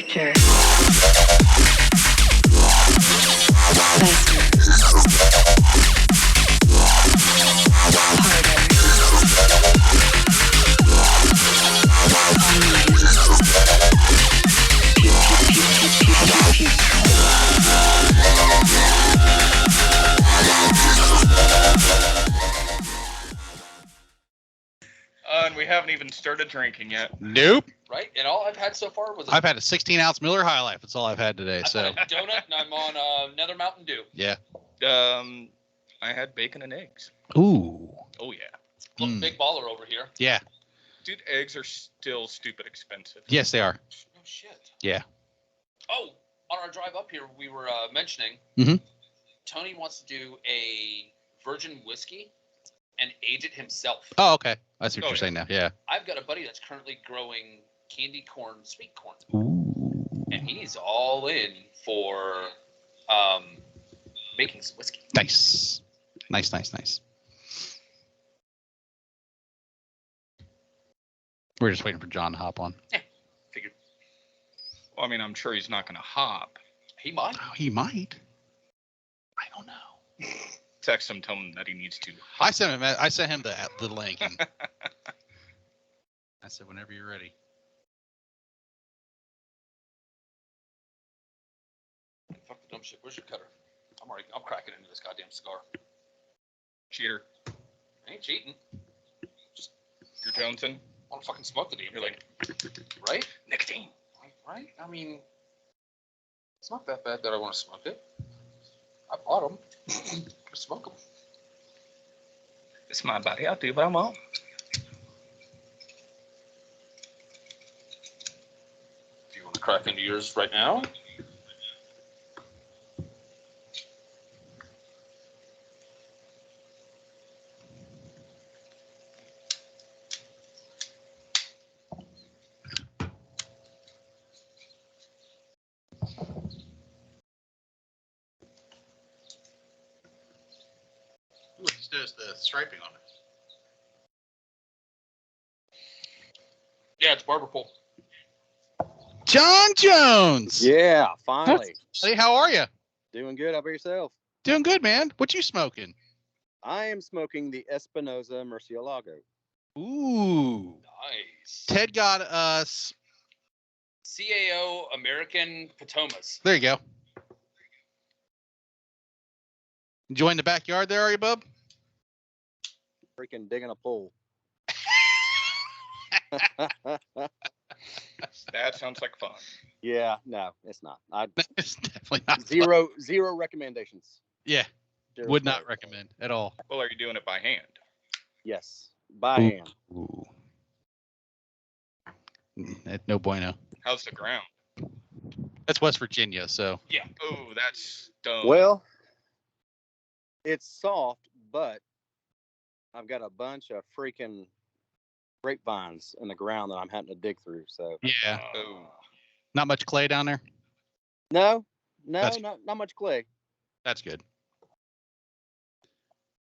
future. Faster. Harder. Online. Pew, pew, pew, pew, pew, pew, pew. And we haven't even started drinking yet. Nope. Right? And all I've had so far was I've had a 16-ounce Miller High Life. That's all I've had today. I've So had a donut, and I'm on another Mountain Dew. yeah. I had bacon and eggs. Ooh. Oh yeah, Look, big baller over here. Yeah. dude. Eggs are still stupid expensive. Yes, they are. No shit. Yeah. Oh, on our drive up here, we were mentioning Mhm. Tony wants to do a virgin whiskey and age it himself. Oh, okay. I see what Oh, you're yeah. saying now. Yeah. I've got a buddy that's currently growing candy corn, sweet corn, Ooh. and he's all in for making some whiskey. Nice. Nice, nice, nice. We're just waiting for John to hop on. Figured Well, I mean, I'm sure he's not going to hop. he might. Oh, he might. I don't know. Text him, tell him that he needs to. I sent him the link. And I said, whenever you're ready. Fuck the dumb shit. Where's your cutter? I'm cracking into this goddamn cigar. Cheater. I ain't cheating. You're Johnson. I want to fucking smoke the damn You're thing. like Right? nicotine. Right? I mean, it's not that bad that I want to smoke it. I bought them. Smoke them. It's my body. I'll do what I want. If you want to crack into yours right now. Ooh, it just does the striping on it. Yeah, it's barber pole. John Jones. Yeah, finally. Hey, how are you? Doing good. How about yourself? Doing good, man. What you smoking? I am smoking the Espinosa Murcielago. Ooh. Nice. Ted got us. CAO American Potomas. There you go. Enjoying the backyard there, are you, bub? Freaking digging a pool. That sounds like fun. Yeah, no, it's not. It's definitely not fun. Zero recommendations. Yeah, Zero would not stars. recommend at all. Well, are you doing it by hand? Yes, by hand. Ooh. No bueno. How's the ground? That's West Virginia, so. Yeah. Oh, that's dumb. Well, it's soft, but I've got a bunch of freaking grapevines in the ground that I'm having to dig through. So Yeah. Oh. Not much clay down there? no, That's- not much clay. That's good.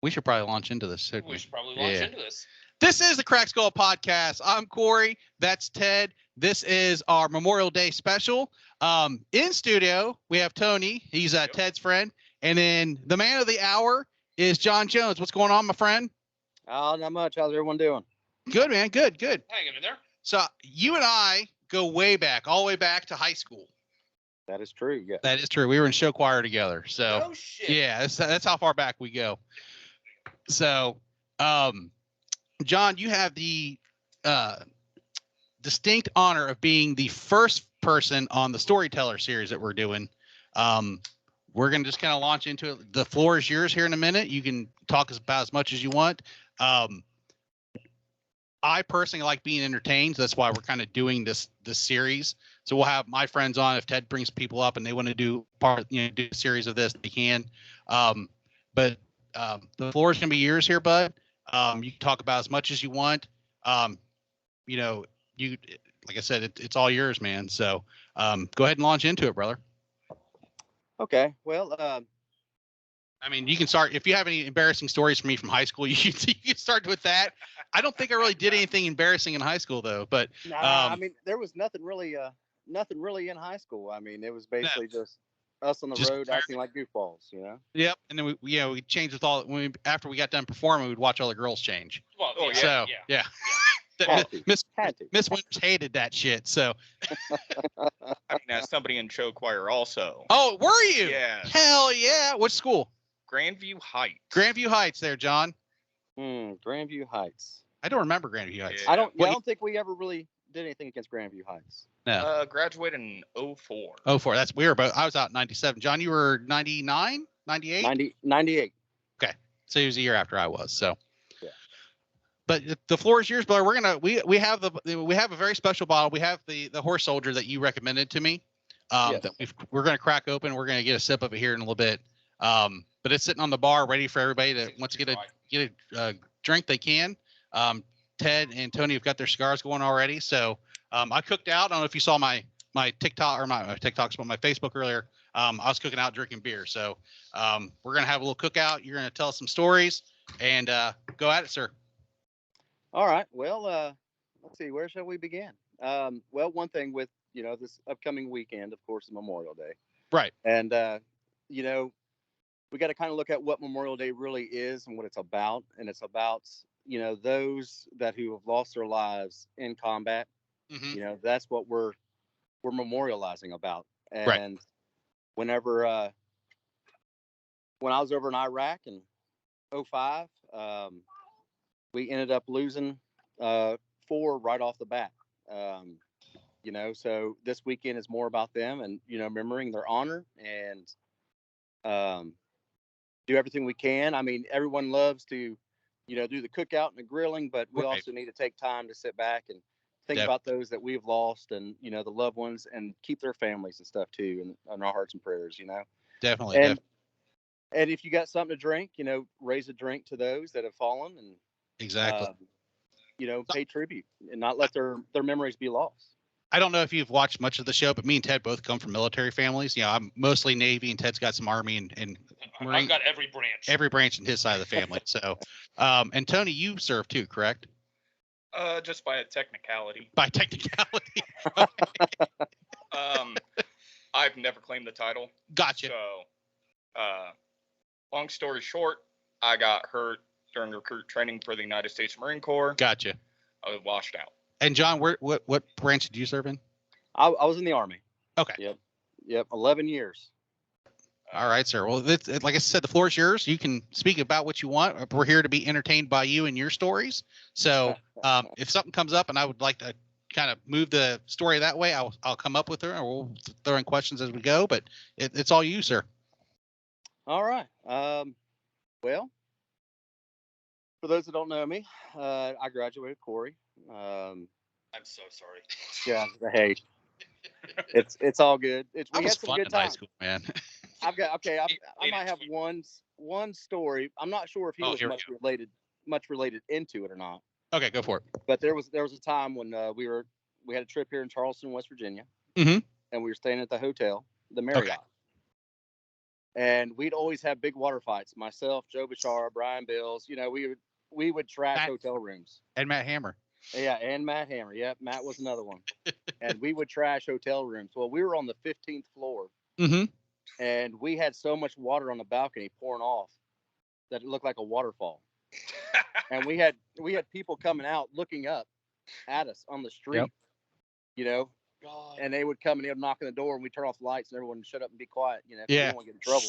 We should probably launch into this. shouldn't We we? should probably launch Yeah. into this. This is the Crack Skull Podcast. I'm Corey. That's Ted. This is our Memorial Day special. In studio, we have Tony. He's Ted's friend. And then the man of the hour is John Jones. What's going on, my friend? Oh, not much. How's everyone doing? Good, man. Good, good. Hanging in there. So you and I go way back, all the way back to high school. That is true. Yeah. That is true. We were in show choir together. So Oh shit. yeah, that's how far back we go. So, John, you have the distinct honor of being the first person on the Storyteller series that we're doing. We're going to just kind of launch into it. The floor is yours here in a minute. You can talk about as much as you want. I personally like being entertained. So that's why we're kind of doing this series. So we'll have my friends on. If Ted brings people up and they want to do do a series of this, they can. But the floor is going to be yours here, bud. You can talk about as much as you want. You like I said, it's all yours, man. So go ahead and launch into it, brother. Okay. Well, I mean, you can start if you have any embarrassing stories for me from high school. You can start with that. I don't think I really did anything embarrassing in high school, though. But I mean, there was nothing really nothing really in high school. I mean, it was basically just us on the Just road acting like goofballs, you know. Yep. And then we changed with all after we got done performing, we'd watch all the girls change. Well, Oh, yeah, So yeah. Had to. Miss Had to. Miss Winters hated that shit. So I mean, as somebody in show choir also. oh, were you? Yeah. Hell yeah. Which school? Grandview Heights. Grandview Heights there, John. Grandview Heights. I don't remember Grandview Heights. Yeah. I don't. Yeah, Well, I don't think we ever really did anything against Grandview Heights. No. Graduated in 04. Oh, four. That's weird. But I was out in 97. John, you were 99, 98? 98. So he was a year after I was. So, Yeah. but the floor is yours, brother. We have a very special bottle. We have the Horse Soldier that you recommended to me. Yes. That we're gonna crack open. We're gonna get a sip of it here in a little bit. But it's sitting on the bar, ready for everybody that wants to get a drink. They can. Ted and Tony have got their cigars going already. So I cooked out. I don't know if you saw my TikTok or my TikToks, but my Facebook earlier. I was cooking out drinking beer. So we're going to have a little cookout. You're going to tell us some stories and go at it, sir. All right. Well, let's see. Where shall we begin? Well, one thing with, this upcoming weekend, of course, is Memorial Day. Right. And, we got to kind of look at what Memorial Day really is and what it's about. And it's about, those who have lost their lives in combat. Mm-hmm. That's what we're memorializing about. And Right. whenever, when I was over in Iraq in 05, we ended up losing 4 right off the bat. So this weekend is more about them and, remembering their honor and do everything we can. I mean, everyone loves to, do the cookout and the grilling, but we Right. also need to take time to sit back and think about those that we've lost and, the loved ones and keep their families and stuff too, and on our hearts and prayers, Definitely. And if you got something to drink, raise a drink to those that have fallen and, Exactly. pay tribute and not let their memories be lost. I don't know if you've watched much of the show, but me and Ted both come from military families. I'm mostly Navy, and Ted's got some Army and Marine, I've got every branch. every branch in his side of the family. So, and Tony, you serve too, correct? Just by a technicality. By technicality. I've never claimed the title. Gotcha. So, long story short, I got hurt during recruit training for the United States Marine Corps. Gotcha. I was washed out. And John, what branch did you serve in? I was in the Army. Okay. Yep. 11 years. All right, sir. Well, like I said, the floor is yours. You can speak about what you want. We're here to be entertained by you and your stories. So if something comes up and I would like to kind of move the story that way, I'll come up with her and we'll throw in questions as we go. But it's all you, sir. All right. Well, for those that don't know me, I graduated Corey. I'm so sorry. Yeah. Hey, it's all good. We That was had some fun good in high times. school, man. I might have one story. I'm not sure if he was here we much related into it or not. Okay, go for it. But there was a time when we had a trip here in Charleston, West Virginia, Mhm. and we were staying at the hotel, the Marriott. Okay. And we'd always have big water fights. Myself, Joe Bashar, Brian Bills. We would trash hotel rooms. And Matt Hammer. Yeah, and Matt Hammer. Yep, Matt was another one. And we would trash hotel rooms. Well, we were on the 15th floor, Mm-hmm. and we had so much water on the balcony pouring off that it looked like a waterfall. And we had people coming out looking up at us on the street. Yep. God. And they would come and they would knock on the door and we turn off the lights and everyone would shut up and be quiet. We Yeah. didn't want to get in trouble.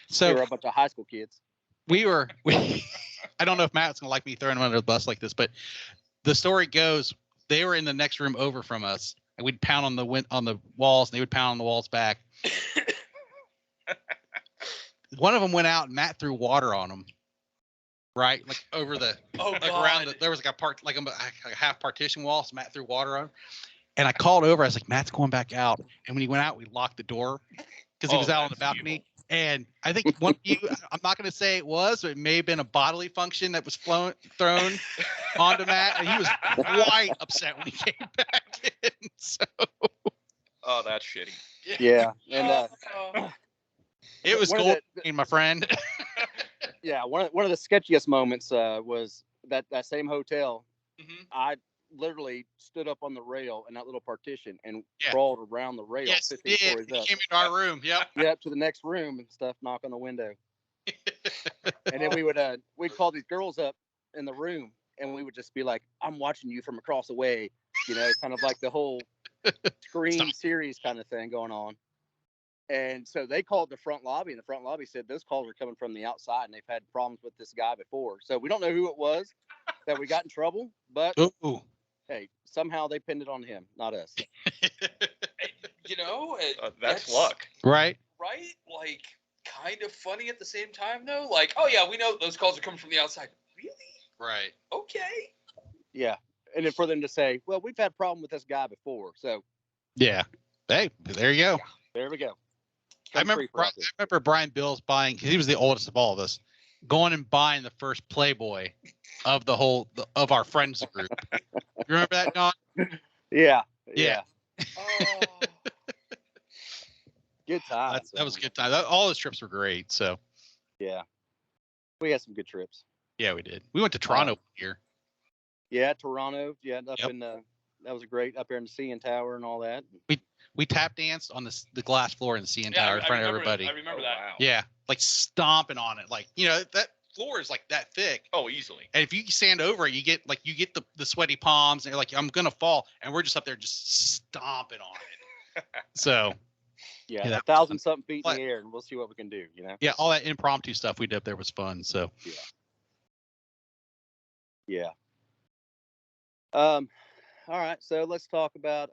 So We were a bunch of high school kids. we I don't know if Matt's gonna like me throwing him under the bus like this, but the story goes they were in the next room over from us, and we'd pound on the walls, and they would pound on the walls back. One of them went out, and Matt threw water on them, right, like over the around. There was like a half partition wall, so Matt threw water on him. And I called over. I was like, Matt's going back out. And when he went out, we locked the door because he was out on the balcony. Evil. And I think one of you, I'm not going to say it was, but it may have been a bodily function that was thrown onto Matt. And he was quite upset when he came back in. So Oh, that's shitty. Yeah. And it was One of cool, my friend. yeah, one of the sketchiest moments was that same hotel. Mhm. literally stood up on the rail in that little partition and Yeah. crawled around the rail Yes, 15 it did. stories He up. came into our room. Yep. Yeah, up to the next room and stuff, knock on the window. And then we'd call these girls up in the room and we would just be like, I'm watching you from across the way, kind of like the whole Scream series kind of thing going on. And so they called the front lobby, and the front lobby said those calls are coming from the outside and they've had problems with this guy before. So we don't know who it was that we got in trouble, but Ooh. hey, somehow they pinned it on him, not us. That's luck. Right. Right? Like, kind of funny at the same time, though. Like, oh yeah, we know those calls are coming from the outside. Really? Right. Okay. Yeah. And then for them to say, well, we've had a problem with this guy before. So Yeah. Hey, there you go. there we go. I remember Brian Bills buying, because he was the oldest of all of us, going and buying the first Playboy of of our friends group. You remember that, Don? Yeah. Yeah. Oh. Good times. That was a good time. All those trips were great. So Yeah. We had some good trips. yeah, we did. We went to Toronto here. Yeah, Toronto. Yeah, up Yep. in that was a great up there in the CN Tower and all that. We tap danced on the glass floor in the CN Tower in front of everybody. I remember that. Wow. Yeah, like stomping on it. Like, that floor is like that thick. Oh, easily. And if you stand over it, you get the sweaty palms and you're like, I'm gonna fall. And we're just up there just stomping on it. So Yeah, Yeah, 1,000-something feet in But- the air, and we'll see what we can do. yeah, all that impromptu stuff we did up there was fun. So Yeah. All right, so let's talk about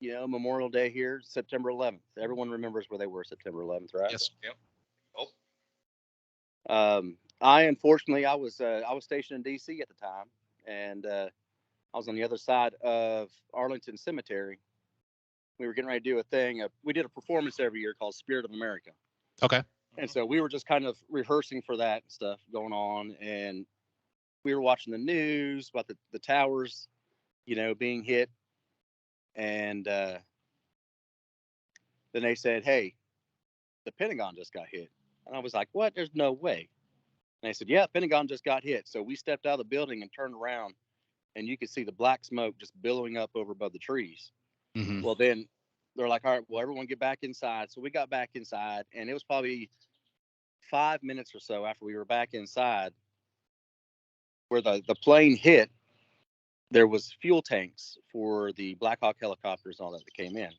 Memorial Day here, September 11th. Everyone remembers where they were September 11th, right? yes. Unfortunately I was stationed in DC at the time, and I was on the other side of Arlington Cemetery. We were getting ready to do a thing. We did a performance every year called Spirit of America. Okay. And so we were just kind of rehearsing for that and stuff going on. And we were watching the news about the towers, being hit. And then they said, hey, the Pentagon just got hit. And I was like, what? There's no way. And they said, yeah, Pentagon just got hit. So we stepped out of the building and turned around, and you could see the black smoke just billowing up over above the trees. Mm-hmm. Well, then they're like, all right, well, everyone get back inside. So we got back inside, and it was probably 5 minutes or so after we were back inside where the plane hit. There was fuel tanks for the Black Hawk helicopters and all that came in.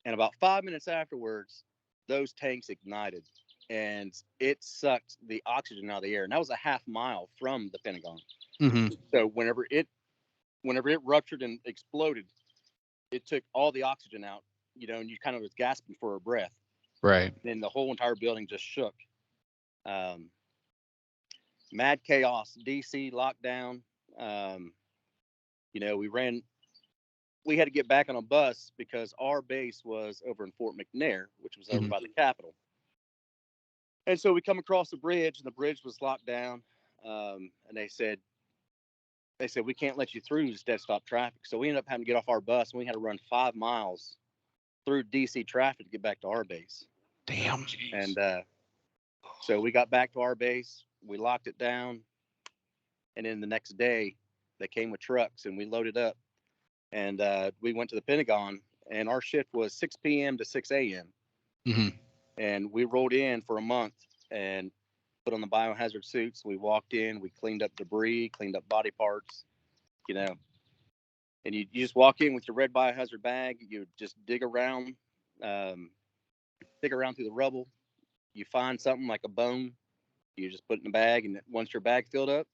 And about 5 minutes afterwards, those tanks ignited, and it sucked the oxygen out of the air. And that was a half mile from the Pentagon. Mm-hmm. So whenever it ruptured and exploded, it took all the oxygen out, and you kind of was gasping for a breath. Right. Then the whole entire building just shook. Mad chaos. DC locked down. We had to get back on a bus because our base was over in Fort McNair, which was over by the Capitol. And so we come across the bridge, and the bridge was locked down. And they said, we can't let you through, it's dead stop traffic. So we ended up having to get off our bus, and we had to run 5 miles through DC traffic to get back to our base. Damn. And so we got back to our base, we locked it down, and then the next day they came with trucks and we loaded up, and we went to the Pentagon, and our shift was 6 p.m. to 6 a.m. Mm-hmm. And we rolled in for a month and put on the biohazard suits. We walked in, we cleaned up debris, cleaned up body parts, and you just walk in with your red biohazard bag. You just dig around through the rubble. You find something like a bone, you just put it in a bag, and once your bag filled up,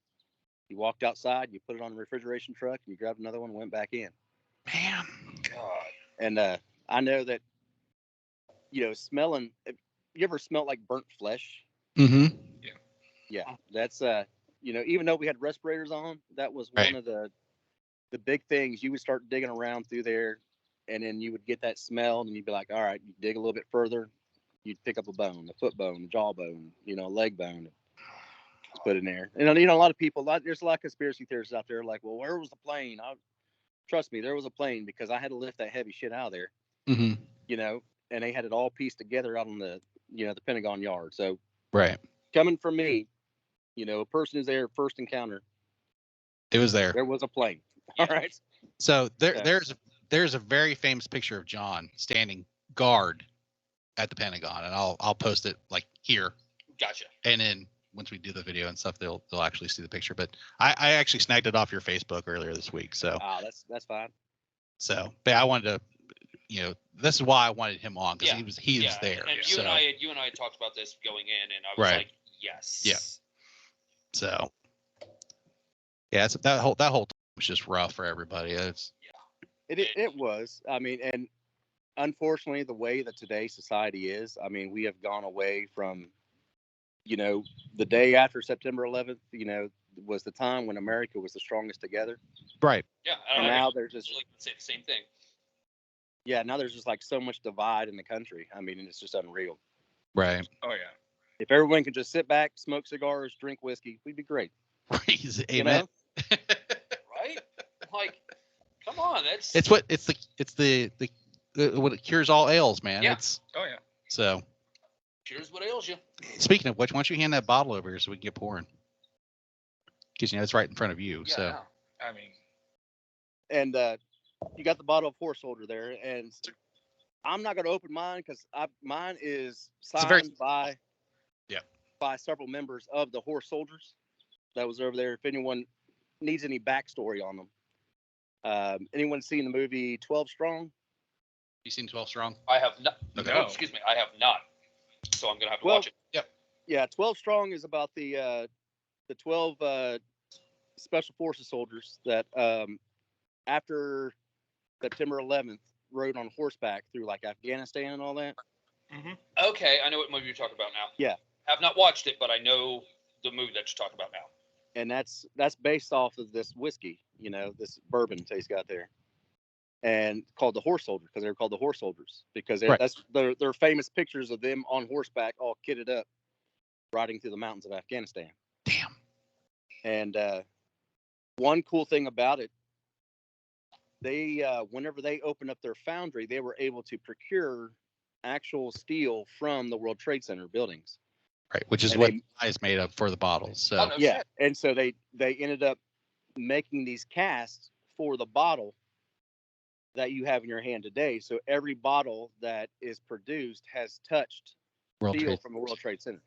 you walked outside, you put it on the refrigeration truck, and you grabbed another one and went back in. Man. God. And I know that, smelling, you ever smelled like burnt flesh? Mm-hmm. Yeah, that's even though we had respirators on, that was Right. one of the big things. You would start digging around through there, and then you would get that smell, and you'd be like, all right, you dig a little bit further, you'd pick up a bone, a foot bone, a jaw bone, a leg bone, just put it in there. And a lot of people, there's a lot of conspiracy theorists out there like, well, where was the plane? Trust me, there was a plane, because I had to lift that heavy shit out of there. Mm-hmm. And they had it all pieced together out on the the Pentagon yard. So Right. coming from me, a person is there first encounter, It was there. There was a plane. Yeah. All right. So Yeah. there's a very famous picture of John standing guard at the Pentagon, and I'll post it like here, Gotcha. and then once we do the video and stuff, they'll actually see the picture. But I actually snagged it off your Facebook earlier this week. So That's fine. but I wanted to, this is why I wanted him on, because Yeah. he was there. And so, you and I had talked about this going in, and I was Right. like, yes. Yeah. So yeah, that whole time was just rough for everybody. It was. I mean, and unfortunately, the way that today's society is, I mean, we have gone away from, the day after September 11th, was the time when America was the strongest together. Right. Yeah. And now there's just, really say the same thing. yeah, now there's just like so much divide in the country. I mean, and it's just unreal. Right. Oh yeah. If everyone could just sit back, smoke cigars, drink whiskey, we'd be great. Praise. You Amen. know? Right? Like, come on. That's It's what what cures all ails, man. Yeah. Oh yeah. So here's what ails you. speaking of which, why don't you hand that bottle over here so we can get pouring? Because it's right in front of you. Yeah, so no. I mean, And you got the bottle of Horse Soldier there, and I'm not going to open mine because mine is signed by several members of the Horse Soldiers that was over there. If anyone needs any backstory on them, anyone seen the movie 12 Strong? you seen 12 Strong? I have not. Okay. Oh, excuse me. I have not. So I'm gonna have to Well, watch it. Yeah, 12 Strong is about the 12 Special Forces soldiers that after September 11th rode on horseback through like Afghanistan and all that. Okay, I know what movie you're talking about now. Yeah. Have not watched it, but I know the movie that you're talking about now. And that's based off of this whiskey, this bourbon taste got there, and called the Horse Soldier because they were called the Horse Soldiers because Right. that's their famous pictures of them on horseback, all kitted up, riding through the mountains of Afghanistan. Damn. And one cool thing about it, they whenever they opened up their foundry, they were able to procure actual steel from the World Trade Center buildings. Right. Which is And what is made of for the bottles. So Oh, no Yeah, shit. and so they ended up making these casts for the bottle that you have in your hand today. So every bottle that is produced has touched World steel Trade. from the World Trade Center.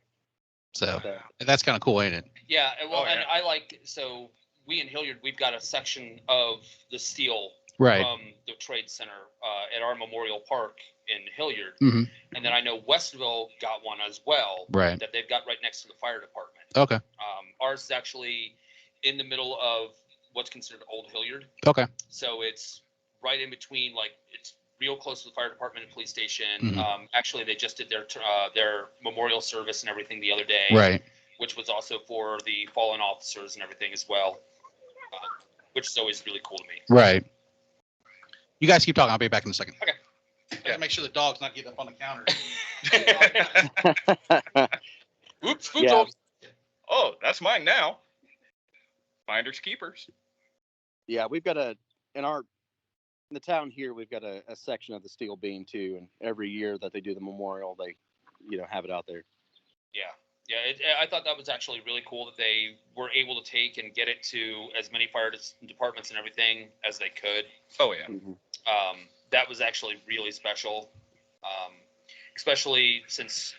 So So, that's kind of cool, ain't it? Yeah, and well, Oh, yeah. and I like so we in Hilliard we've got a section of the steel Right. from the Trade Center at our Memorial Park in Hilliard, Mhm. and then I know Westville got one as well Right. that they've got right next to the fire department. Okay. Ours is actually in the middle of what's considered Old Hilliard, Okay. so it's right in between, like it's real close to the fire department and police station. Mhm. Actually, they just did their memorial service and everything the other day, Right. which was also for the fallen officers and everything as well, which is always really cool to me. Right. You guys keep talking. I'll be back in a second. Okay. I gotta make sure the dog's not getting up on the counter. Oops, food Yeah. zone. oh, that's mine now. Finders keepers. yeah, we've got in the town here, we've got a section of the steel beam too, and every year that they do the memorial, they have it out there. Yeah. I thought that was actually really cool that they were able to take and get it to as many fire departments and everything as they could. Oh yeah. Mhm. That was actually really special, especially since,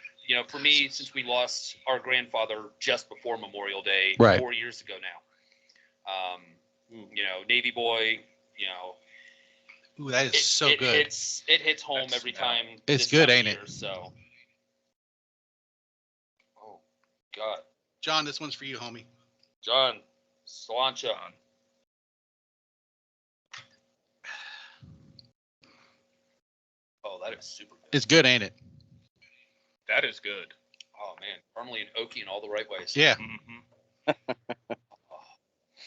for me, since we lost our grandfather just before Memorial Day, Right. 4 years ago now. Navy boy, Ooh, that is so good. It hits home That's every smell. time. It's this good, time of ain't it? year, So. Oh, God. John, this one's for you, homie. John, Slancha. Oh, that is super good. It's good, ain't it? That is good. Oh, man. Caramely and oaky in all the right ways. Yeah. Mm-hmm.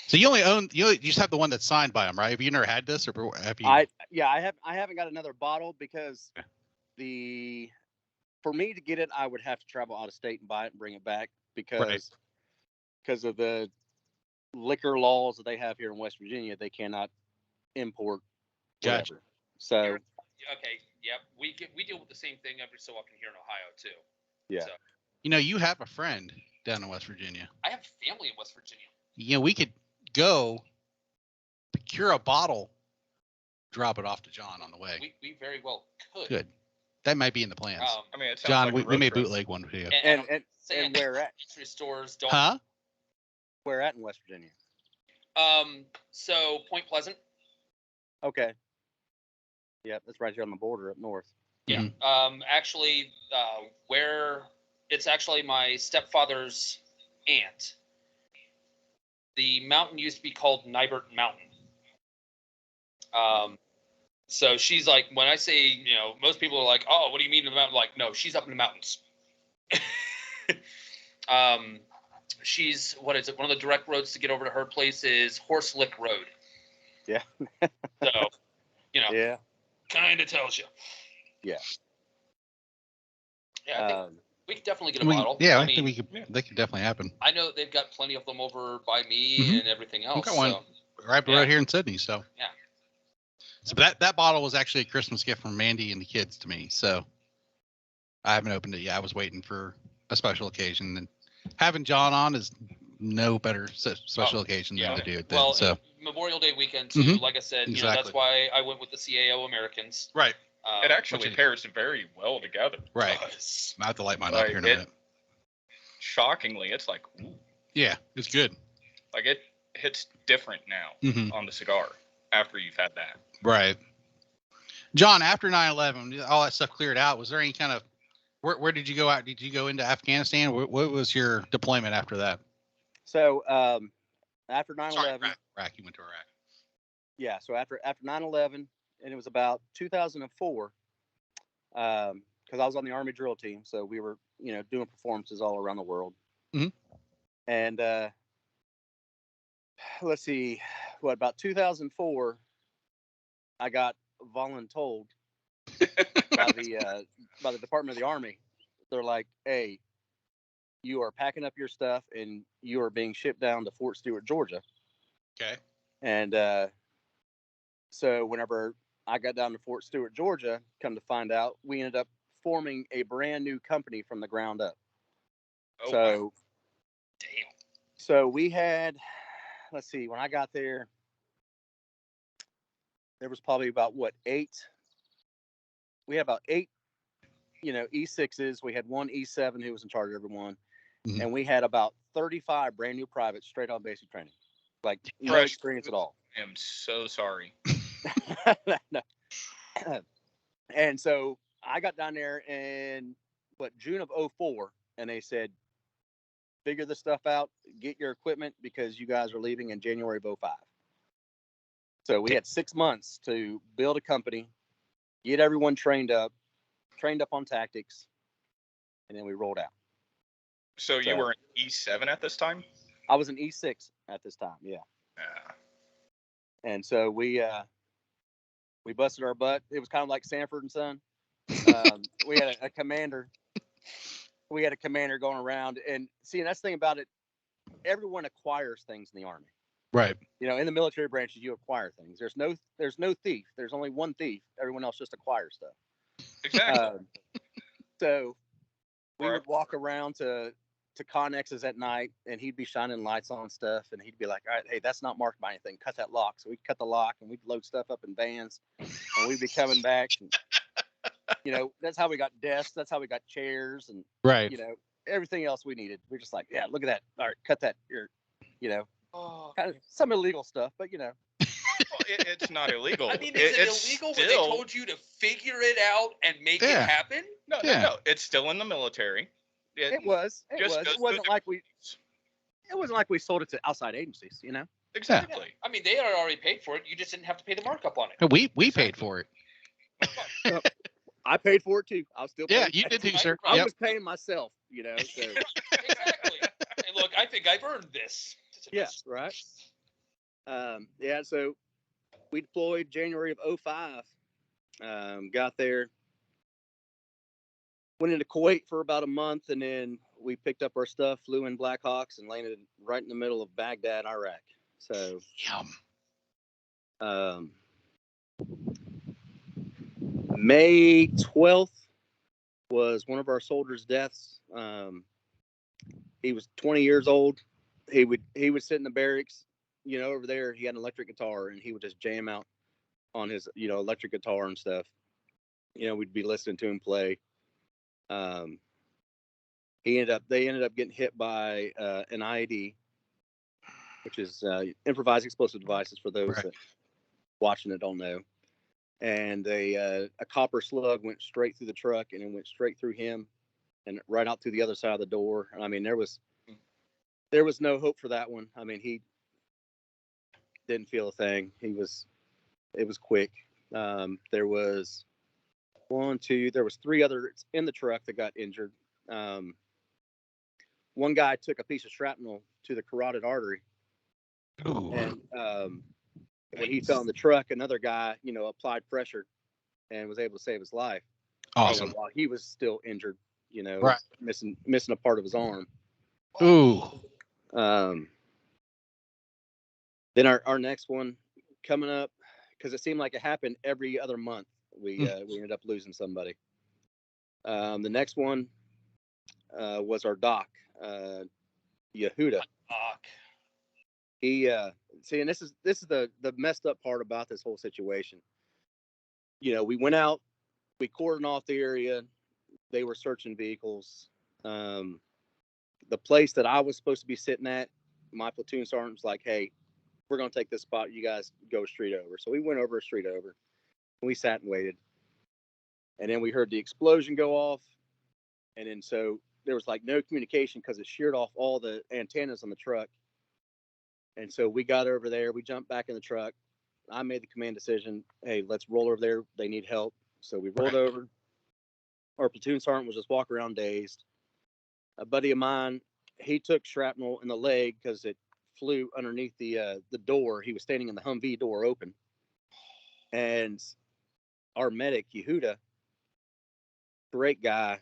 So you just have the one that's signed by him, right? Have you never had this, or have you? I haven't got another bottle because for me to get it, I would have to travel out of state and buy it and bring it back because of the liquor laws that they have here in West Virginia. They cannot import whatever. Gotcha. So Okay. Yep. We deal with the same thing every so often here in Ohio too. yeah, So, you have a friend down in West Virginia. I have family in West Virginia. We could go, procure a bottle, drop it off to John on the way. We very well could. Good. That might be in the plans. I mean, it sounds John, like a we road may trip. bootleg one for you. And And where at? grocery stores don't. Huh? Where at in West Virginia? So Point Pleasant. Okay. Yep, that's right here on the border up north. Yeah. Actually, where it's actually my stepfather's aunt. The mountain used to be called Nibert Mountain. So she's like, when I say, you know, most people are like, oh, what do you mean in the mountain? Like, no, she's up in the mountains. She's, what is it? One of the direct roads to get over to her place is Horse Lick Road. Yeah. So, you know, Yeah. kind of tells you. Yeah. Yeah, I think we could definitely get a We- bottle. yeah, I mean, think we could. yeah. That could definitely happen. I know they've got plenty of them over by me Mhm. and everything else. got one. So, Right up the Yeah. road here in Sydney. So Yeah. So that bottle was actually a Christmas gift from Mandy and the kids to me. So I haven't opened it yet. I was waiting for a special occasion, and having John on is no better special occasion yeah. than to do it then. well, So Memorial Day weekend too. Mhm. Like I said, you know, Exactly. that's why I went with the CAO Americans. right, It actually Which- pairs very well together. right. does. I have to light mine up Like, here in a it- minute. Shockingly, it's like, ooh, Yeah, it's good. like it hits different now hmm on the cigar after you've had that. Right. John, after 9/11, all that stuff cleared out. Was there any kind of where did you go out? Did you go into Afghanistan? What was your deployment after that? So after 9/11, Iraq. You went to Iraq. yeah. So after 9/11, and it was about 2004, because I was on the Army drill team, so we were, you know, doing performances all around the world. Mhm. And let's see, what about 2004? I got voluntold by the Department of the Army. They're like, "Hey, you are packing up your stuff and you are being shipped down to Fort Stewart, Georgia." Okay. And so whenever I got down to Fort Stewart, Georgia, come to find out, we ended up forming a brand new company from the ground up. Oh, So, wow. Damn. so we had, let's see, when I got there, there was probably about we had about eight, you know, E6s. We had one E7 who was in charge of everyone. Mhm. And we had about 35 brand new privates straight on basic training. Like no Fresh experience at all. I am so sorry. No. And so I got down there in June of 04, and they said, figure this stuff out, get your equipment, because you guys are leaving in January of 05. So we had 6 months to build a company, get everyone trained up on tactics, and then we rolled out. So you were an E7 at this time? I was an E6 at this time, yeah. Yeah. And so we busted our butt. It was kind of like Sanford and Son. We had a commander. We had a commander going around, and see, and that's the thing about it. Everyone acquires things in the Army. Right. You know, in the military branches, you acquire things. There's no thief. There's only one thief. Everyone else just acquires stuff. Exactly. So we Right. would walk around to Connexes at night, and he'd be shining lights on stuff, and he'd be like, "All right, hey, that's not marked by anything. Cut that lock." So we'd cut the lock, and we'd load stuff up in vans, and we'd be coming back. And, you know, that's how we got desks. That's how we got chairs, and Right. you know, everything else we needed. We're just like, yeah, look at that. All right, cut that. Here, you know, Oh. kind of some illegal stuff, but you know, Well, it's not illegal. I mean, is it It's illegal when still, they told you to figure it out and make it Yeah. happen? No, Yeah. no, it's still in the military. it was. It Just was. goes It wasn't through like we. It wasn't like we sold it to outside agencies, you know. Exactly. I mean, they had already paid for it. You just didn't have to pay the markup on it. We paid for it. I paid for it too. I was still. Yeah, paying you did too, I- sir. I Yep. was paying myself, you know. So Exactly. Hey, look, I think I've earned this. yeah, right. Yeah. So we deployed January of 05. Got there. Went into Kuwait for about a month, and then we picked up our stuff, flew in Black Hawks, and landed right in the middle of Baghdad, Iraq. So Yum. May 12th was one of our soldiers' deaths. He was 20 years old. He would sit in the barracks over there, he had an electric guitar, and he would just jam out on his, electric guitar and stuff. We'd be listening to him play. They ended up getting hit by an IED, which is improvised explosive devices for those Right. that watching it don't know. And a copper slug went straight through the truck, and it went straight through him and right out through the other side of the door. I mean, there was no hope for that one. I mean, he didn't feel a thing. It was quick. There was there was 3 others in the truck that got injured. One guy took a piece of shrapnel to the carotid artery, Ooh. and when he fell in the truck, another guy, applied pressure and was able to save his life. Awesome. While he was still injured, Right. missing a part of his arm. Ooh. Then our next one coming up, because it seemed like it happened every other month. We ended up losing somebody. The next one was our doc, Yehuda. Doc. He and this is the messed up part about this whole situation. We went out, we cordoned off the area. They were searching vehicles. The place that I was supposed to be sitting at, my platoon sergeant was like, "Hey, we're gonna take this spot. You guys go a street over." So we went over a street over, and we sat and waited. And then we heard the explosion go off, and then so there was like no communication because it sheared off all the antennas on the truck. And so we got over there. We jumped back in the truck. I made the command decision. Hey, let's roll over there. They need help. So we rolled over. Our platoon sergeant was just walking around dazed. A buddy of mine, he took shrapnel in the leg because it flew underneath the door. He was standing in the Humvee door open. And our medic, Yehuda, great guy.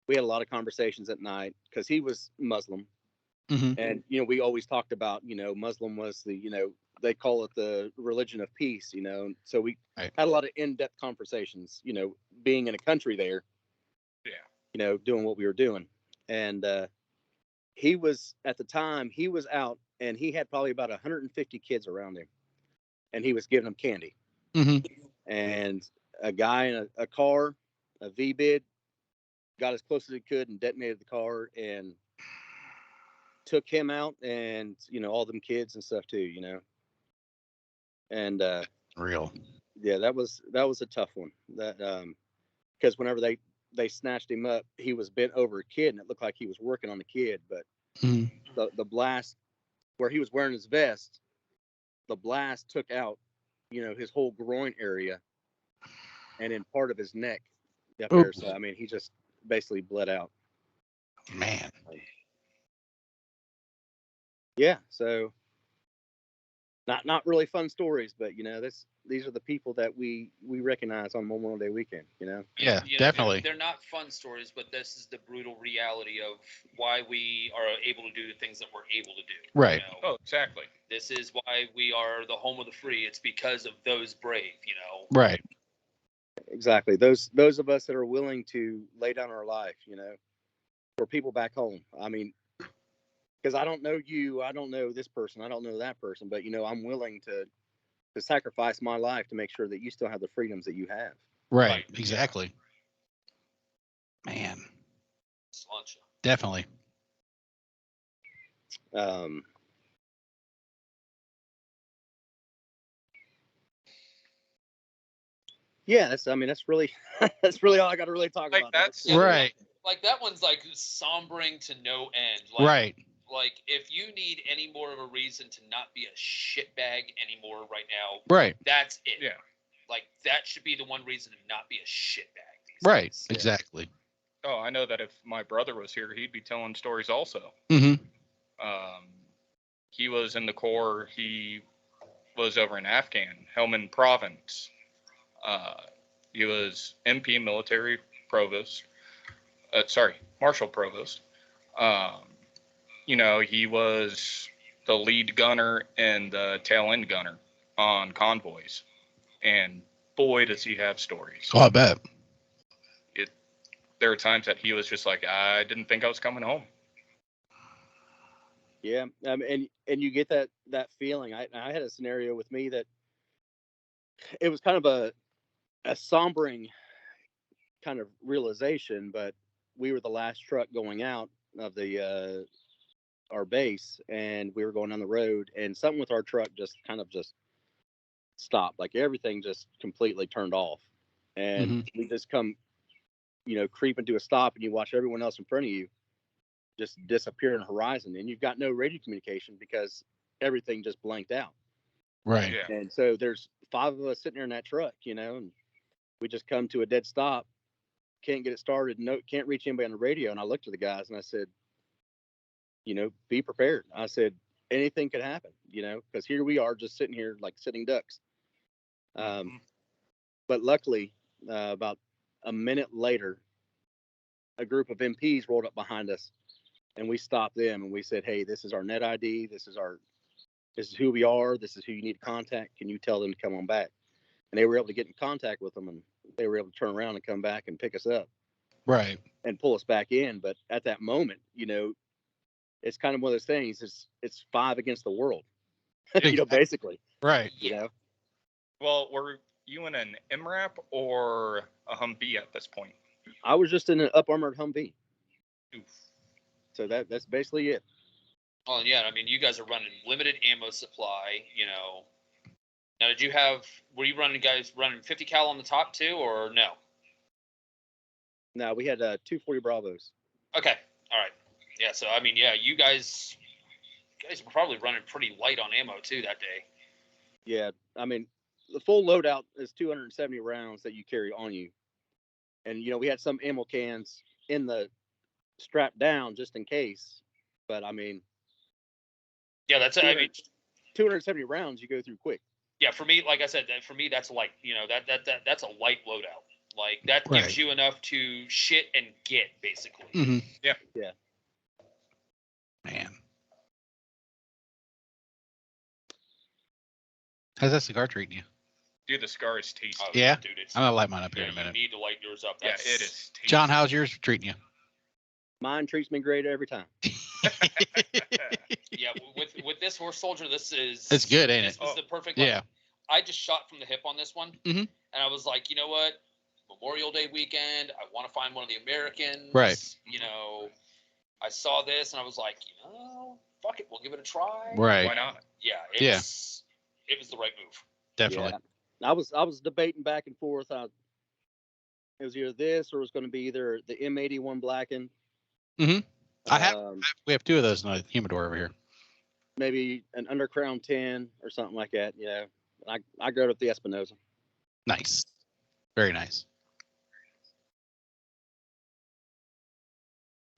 We had a lot of conversations at night because he was Muslim. Mm-hmm. And, we always talked about, Muslim was the, they call it the religion of peace, So we Right. had a lot of in-depth conversations, being in a country there. Yeah. Doing what we were doing. And he was, at the time, he was out, and he had probably about 150 kids around him. And he was giving them candy. Mm-hmm. And a guy in a car, a V-bid, got as close as he could and detonated the car and took him out, and all them kids and stuff too, and Real. yeah, that was a tough one. That because whenever they snatched him up, he was bent over a kid, and it looked like he was working on the kid, but Mm-hmm. the blast where he was wearing his vest, the blast took out his whole groin area and in part of his neck up there. So I mean, he just basically bled out. Man. Yeah, so not really fun stories, but these are the people that we recognize on Memorial Day weekend. Yeah, definitely. They're not fun stories, but this is the brutal reality of why we are able to do the things that we're able to do. Right. Oh, exactly. This is why we are the home of the free. It's because of those brave. Right. Exactly. Those of us that are willing to lay down our life, for people back home. I mean, because I don't know you, I don't know this person, I don't know that person, but I'm willing to sacrifice my life to make sure that you still have the freedoms that you have. Right. Exactly. Man. Sláinte. Definitely. Yeah, that's really that's really all I got to really talk Like about. that's Right. Like that one's like sombering to no end. Right. Like if you need any more of a reason to not be a shitbag anymore right now, Right. that's it. Yeah. Like that should be the one reason to not be a shitbag. Right. Days. Exactly. Oh, I know that if my brother was here, he'd be telling stories also. Mm-hmm. He was in the Corps. He was over in Afghan, Helmand Province. He was MP military provost. Marshal provost. He was the lead gunner and the tail end gunner on convoys. And boy, does he have stories. Oh, I bet. There were times that he was just like, I didn't think I was coming home. Yeah, and you get that feeling. I had a scenario with me that it was kind of a sombering kind of realization, but we were the last truck going out of the our base, and we were going down the road, and something with our truck just kind of just stopped, like everything just completely turned off, and we just come, creeping to a stop, and you watch everyone else in front of you just disappear in the horizon, and you've got no radio communication because everything just blanked out. Right. Yeah. And so there's 5 of us sitting there in that truck, and we just come to a dead stop, can't get it started, no, can't reach anybody on the radio. And I looked at the guys and I said, be prepared. I said, anything could happen, because here we are just sitting here like sitting ducks. But luckily, about a minute later, a group of MPs rolled up behind us, and we stopped them and we said, hey, this is our net ID. This is who we are. This is who you need to contact. Can you tell them to come on back? And they were able to get in contact with them, and they were able to turn around and come back and pick us up. Right. And pull us back in. But at that moment, it's kind of one of those things. It's 5 against the world, basically. Right. Yeah. Well, were you in an MRAP or a Humvee at this point? I was just in an up armored Humvee. Oof. So that's basically it. Well, and yeah, I mean, you guys are running limited ammo supply, Now, were you running 50 cal on the top too, or no? No, we had 240 Bravos. Okay. All right. Yeah. So, I mean, yeah, you guys were probably running pretty light on ammo too that day. Yeah. I mean, the full loadout is 270 rounds that you carry on you. And, we had some ammo cans in the strap down just in case. But, I mean, Yeah, that's it. I mean, 270 rounds you go through quick. yeah, for me, like I said, for me, that's light. That's a light loadout. Like that Right. gives you enough to shit and get, basically. Mm-hmm. Yeah. Yeah. Man. How's that cigar treating you? Dude, the cigar is tasty. Oh, Yeah? dude, it's, I'm gonna light mine up here yeah, in a minute. you need to light yours up. Yeah, That's, it is tasty. John, how's yours treating you? Mine treats me great every time. Yeah, with this Horse Soldier, this is. It's good, ain't this it? is the perfect. Yeah. Like, I just shot from the hip on this one, Mhm. and I was like, you know what? Memorial Day weekend. I want to find one of the Americans. Right. I saw this and I was like, fuck it, we'll give it a try. Right. Why not? Yeah. It was the right move. Definitely. Yeah. I was debating back and forth. It was either this or it was going to be either the M81 Blackened. Mhm. I have- um, We have 2 of those in the humidor over here. maybe an Undercrown 10 or something like that. Yeah. I grabbed up the Espinosa. Nice. Very nice.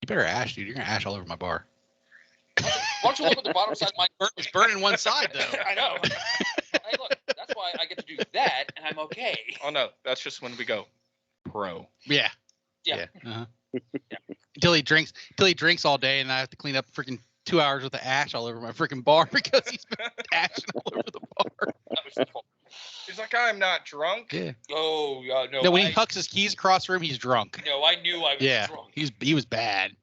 You better ash, dude. You're gonna ash all over my bar. Why don't you look at the bottom side of my It's burning one side though. I know. Hey, look, that's why I get to do that and I'm okay. Oh no, that's just when we go pro. Yeah. Yeah. Uh-huh. Until he drinks all day, and I have to clean up freaking 2 hours with the ash all over my freaking bar because he's been ashing all over the bar. That was cool. He's like, I'm not drunk. Yeah. Oh, no. No, when he hucks his keys across the room, he's drunk. No, I knew I was Yeah. drunk. He was bad.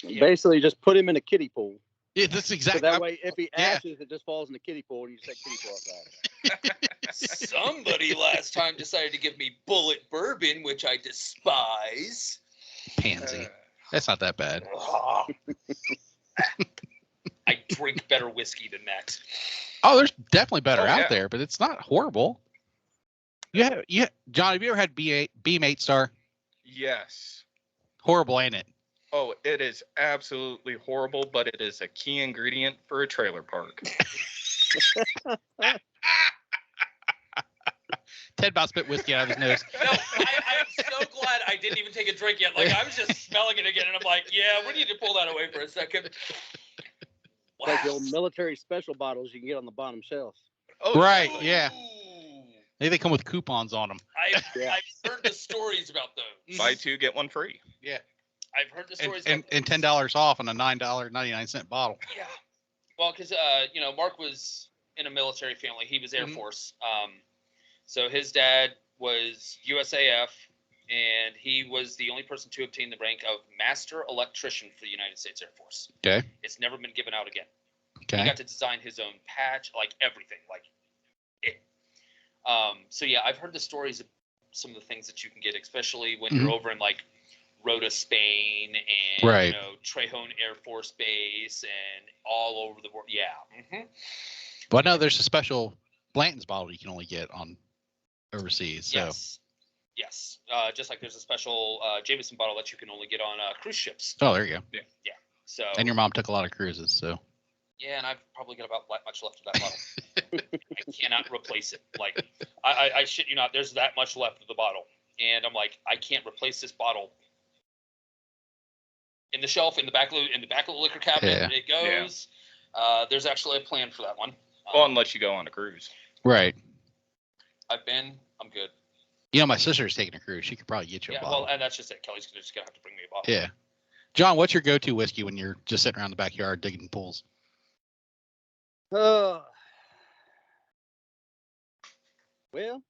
Yeah. Basically, just put him in a kiddie pool. Yeah, that's So exactly. that way, if he Yeah. ashes, it just falls in the kiddie pool, and you just take kiddie pool outside. Somebody last time decided to give me bullet bourbon, which I despise. Pansy. That's not that bad. I drink better whiskey than that. Oh, there's definitely better Oh, out yeah. there, but it's not horrible. Yeah, John, have you ever had B8 Star? Yes. Horrible, ain't it? Oh, it is absolutely horrible, but it is a key ingredient for a trailer park. Ted about spit whiskey out of his nose. No, I'm so glad I didn't even take a drink yet. Like, I was just smelling it again, and I'm like, yeah, we need to pull that away for a second. Wow. Like the old military special bottles you can get on the bottom shelf. Oh, Right, definitely. yeah. Ooh. Maybe they come with coupons on them. Yeah. I've heard the stories about those. Buy 2, get 1 free. I've heard the stories And about $10 off on a $9.99 bottle. Yeah. Well, because Mark was in a military family. He was Air Mhm. Force. So his dad was USAF, and he was the only person to obtain the rank of Master Electrician for the United States Air Force. Okay. It's never been given out again. He Okay. got to design his own patch, like everything, like it. So yeah, I've heard the stories of some of the things that you can get, especially when you're over in like Rota, Spain, and Right. you know, Trejon Air Force Base, and all over the world. Yeah. But no, there's a special Blanton's bottle you can only get on overseas. So Yes. Just like there's a special Jameson bottle that you can only get on cruise ships. oh, there you go. So And your mom took a lot of cruises, so yeah, and I've probably got about that much left of that bottle. I cannot replace it. Like I shit you not, there's that much left of the bottle, and I'm like, I can't replace this bottle. In the shelf, in the back of the liquor cabinet, it goes. There's actually a plan for that one. Well, unless you go on a cruise. right. I've been. I'm good. You know, my sister's taking a cruise. She could probably get you a Yeah. bottle. Well, and that's just it. Kelly's just gonna have to bring me a bottle. Yeah. John, what's your go-to whiskey when you're just sitting around the backyard digging pools? Well,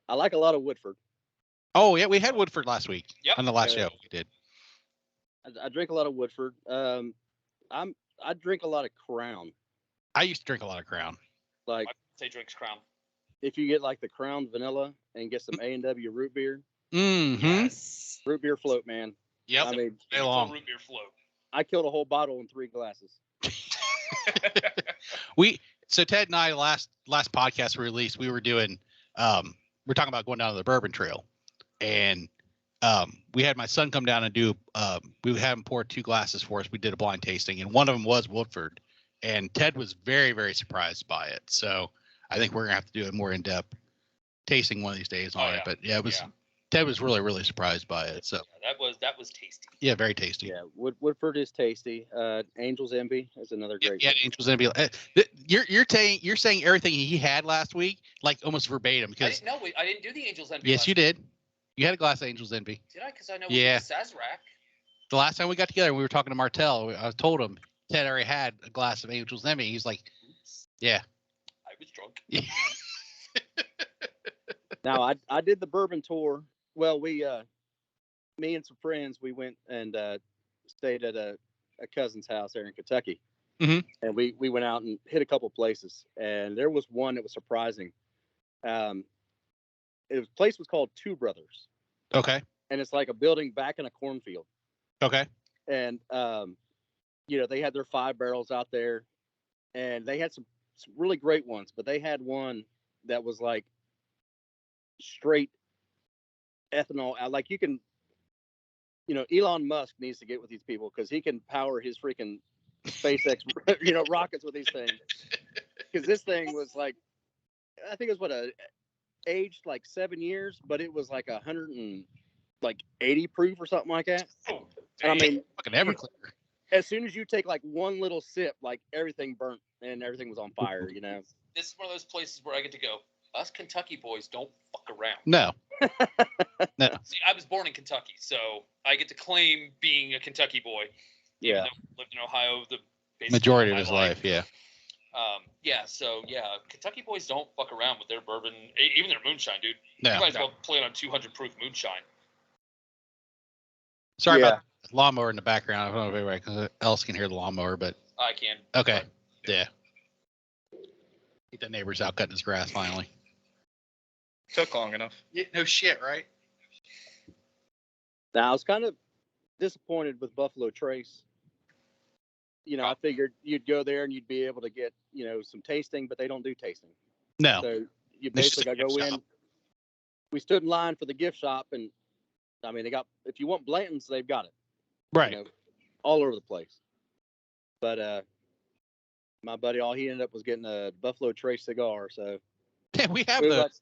I like a lot of Woodford. Oh yeah, we had Woodford last week. Yep. On the last show we did. I drink a lot of Woodford. I drink a lot of Crown. I used to drink a lot of Crown. Like Say drinks Crown. if you get like the Crown Vanilla and get some A&W root beer, Mm-hmm. Yes. root beer float, man. Yep. I mean, Day Beautiful long. root beer float. I killed a whole bottle in 3 glasses. So Ted and I last podcast we released, we were doing we're talking about going down to the Bourbon Trail, and we had my son come down and do we had him pour 2 glasses for us. We did a blind tasting, and one of them was Woodford, and Ted was very, very surprised by it. So I think we're gonna have to do a more in-depth tasting one of these days on it. But yeah, it was Ted was really, really surprised by it. So That was tasty. yeah, very tasty. Yeah, Woodford is tasty. Angel's Envy is another great. Yeah, Angel's Envy. You're saying everything he had last week, like almost verbatim. Because I didn't do the Angels Envy. yes, you did. You had a glass of Angel's Envy. Did I? Because I know Yeah. we did the Sazerac. The last time we got together, we were talking to Martell. I told him Ted already had a glass of Angel's Envy. He's like, Oops. yeah. I was drunk. Now I did the bourbon tour. Well, me and some friends, we went and stayed at a cousin's house there in Kentucky. Mhm. And we went out and hit a couple places, and there was one that was surprising. Place was called Two Brothers, Okay. and it's like a building back in a cornfield. Okay. And they had their 5 barrels out there, and they had some really great ones, but they had one that was like straight ethanol. Like you can, Elon Musk needs to get with these people because he can power his freaking SpaceX, rockets with these things. Because this thing was like, I think it was aged like 7 years, but it was like 180 proof or something like that. Oh, And I mean, Fucking Everclear. as soon as you take like one little sip, like everything burnt and everything was on fire. this is one of those places where I get to go. Us Kentucky boys don't fuck around. No. See, I was born in Kentucky, so I get to claim being a Kentucky boy. Even Yeah. though I lived in Ohio the Majority of my his life. Yeah. Kentucky boys don't fuck around with their bourbon, even their moonshine, dude. No. You might as well play it on 200 proof moonshine. Sorry Yeah. about the lawnmower in the background. I don't know if anybody else can hear the lawnmower, but I can. okay. Yeah. Get the neighbors out cutting his grass finally. Took long enough. Yeah, no shit, right? Now I was kind of disappointed with Buffalo Trace. I figured you'd go there and you'd be able to get, some tasting, but they don't do tasting. No. So you It's just basically a got to go gift in. shop. We stood in line for the gift shop, and I mean, if you want Blanton's, they've got it. Right. All over the place. But my buddy, all he ended up was getting a Buffalo Trace cigar. So We have we were those.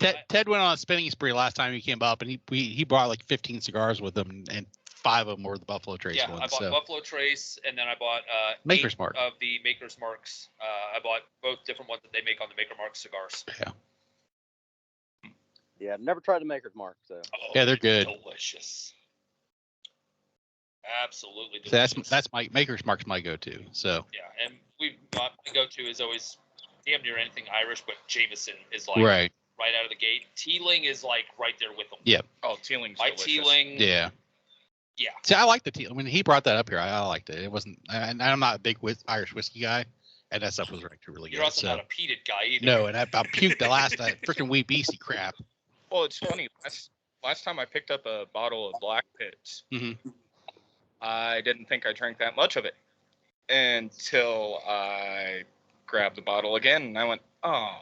like, Ted went on a spinning spree last time he came up, and he brought like 15 cigars with him, and 5 of them were the Buffalo Trace Yeah, ones. I bought So Buffalo Trace, and then I bought Maker's 8 Mark. of the Maker's Marks. I bought both different ones that they make on the Maker Mark cigars. yeah, never tried to Maker's Mark. So Oh, Yeah, they're good. Delicious. Absolutely So delicious. that's my Maker's Mark's my go-to. So Yeah, and my go-to is always damn near anything Irish, but Jameson is like Right. right out of the gate. Teeling is like right there with them. Yeah. Oh, Teeling's My delicious. Teeling. Yeah. Yeah. See, I like the tea. When he brought that up here, I liked it. It wasn't. And I'm not a big Irish whiskey guy, and that stuff was actually really You're good. also So not a peated guy either. no, and I puked the last freaking wee beastie crap. Well, it's funny. Last time I picked up a bottle of Black Pits, Mhm. I didn't think I drank that much of it until I grabbed the bottle again, and I went, oh,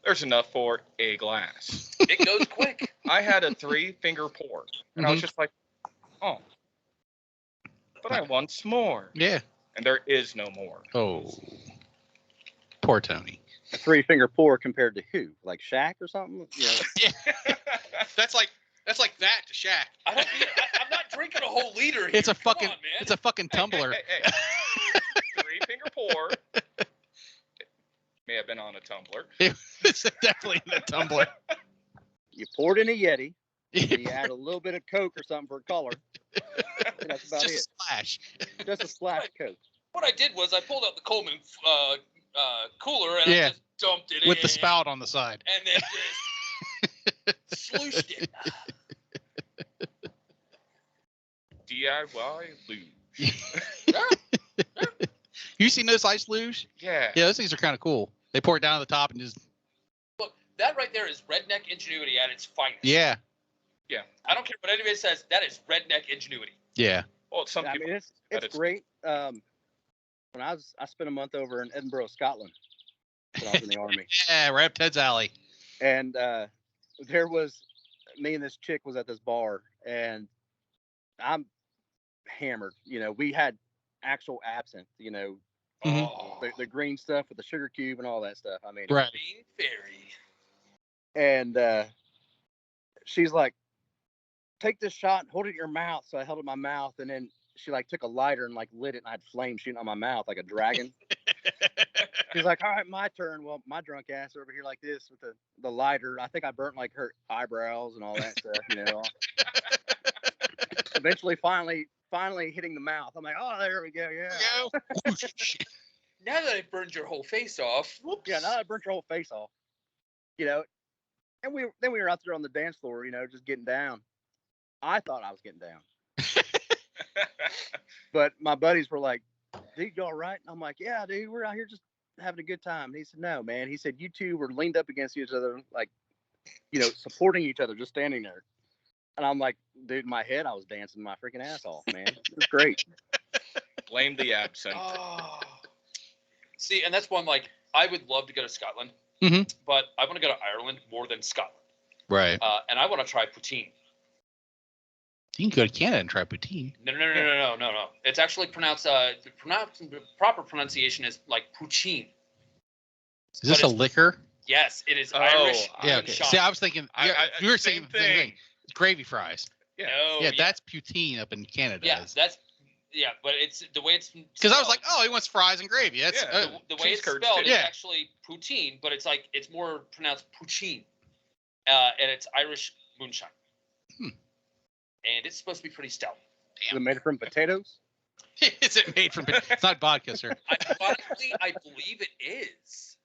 there's enough for a glass. It goes quick. I had a 3-finger pour, and I was just like, oh, but I want some more. Yeah. And there is no more. Oh, poor Tony. A 3-finger pour compared to who? Like Shaq or something? You know, Yeah. That's like that to Shaq. I'm not drinking a whole liter here. It's a Come fucking on, man. it's a fucking tumbler. Hey. 3-finger pour. It may have been on a tumbler. It's definitely in the tumbler. you pour it in a Yeti, and you add a little bit of Coke or something for color. And that's about Just a it. splash. Just a splash of Coke. What I did was I pulled out the Coleman cooler and Yeah. I just dumped it With in. the spout on the side. And then just slooshed it. DIY luge. You seen those ice luge? Yeah. Yeah, those things are kind of cool. They pour it down to the top and just Look, that right there is redneck ingenuity at its finest. yeah. I don't care what anybody says. That is redneck ingenuity. Yeah. Well, some I people. mean, it's great. When I spent a month over in Edinburgh, Scotland, when I was in the army, Yeah, right up Ted's alley. and there was me and this chick was at this bar, and I'm hammered. You know, we had actual absinthe. You know, Mhm. Oh, the green stuff with the sugar cube and all that stuff. I mean, Right. Green Fairy. and she's like, take this shot and hold it in your mouth. So I held it in my mouth, and then she like took a lighter and like lit it, and I had flame shooting on my mouth like a dragon. She's like, all right, my turn. Well, my drunk ass over here like this with the lighter. I think I burnt like her eyebrows and all that stuff, you know. Eventually, finally hitting the mouth. I'm like, oh, there we go. Yeah. Go. Ooh, shit. Now that I've burned your whole face off, whoops. Yeah, now that I burnt your whole face off. You know. And we were out there on the dance floor, you know, just getting down. I thought I was getting down. But my buddies were like, dude, you all right? And I'm like, yeah, dude, we're out here just having a good time. And he said, no, man. He said, you two were leaned up against each other, like, you know, supporting each other, just standing there. And I'm like, dude, in my head, I was dancing my freaking ass off, man. It was great. Blame the absinthe. Oh. See, and that's one, like, I would love to go to Scotland, Mhm. but I want to go to Ireland more than Scotland. Right. And I want to try poutine. You can go to Canada and try poutine. No. It's actually pronounced, the proper pronunciation is like poutine. Is this But a liquor? Yes, it is Oh, Irish. Yeah. Okay. moonshine. See, I was thinking you were same saying the same thing. Gravy fries. Yeah. No, Yeah, that's poutine up in Canada. yeah, but it's the way it's Because I was spelled. like, oh, he wants fries and gravy. That's Yeah. The way cheese it's curds, spelled too. is Yeah. actually poutine, but it's like it's more pronounced poutine, and it's Irish moonshine, Hmm. and it's supposed to be pretty stout. Is it made from potatoes? Is it made from? It's not vodka, sir. I believe it is,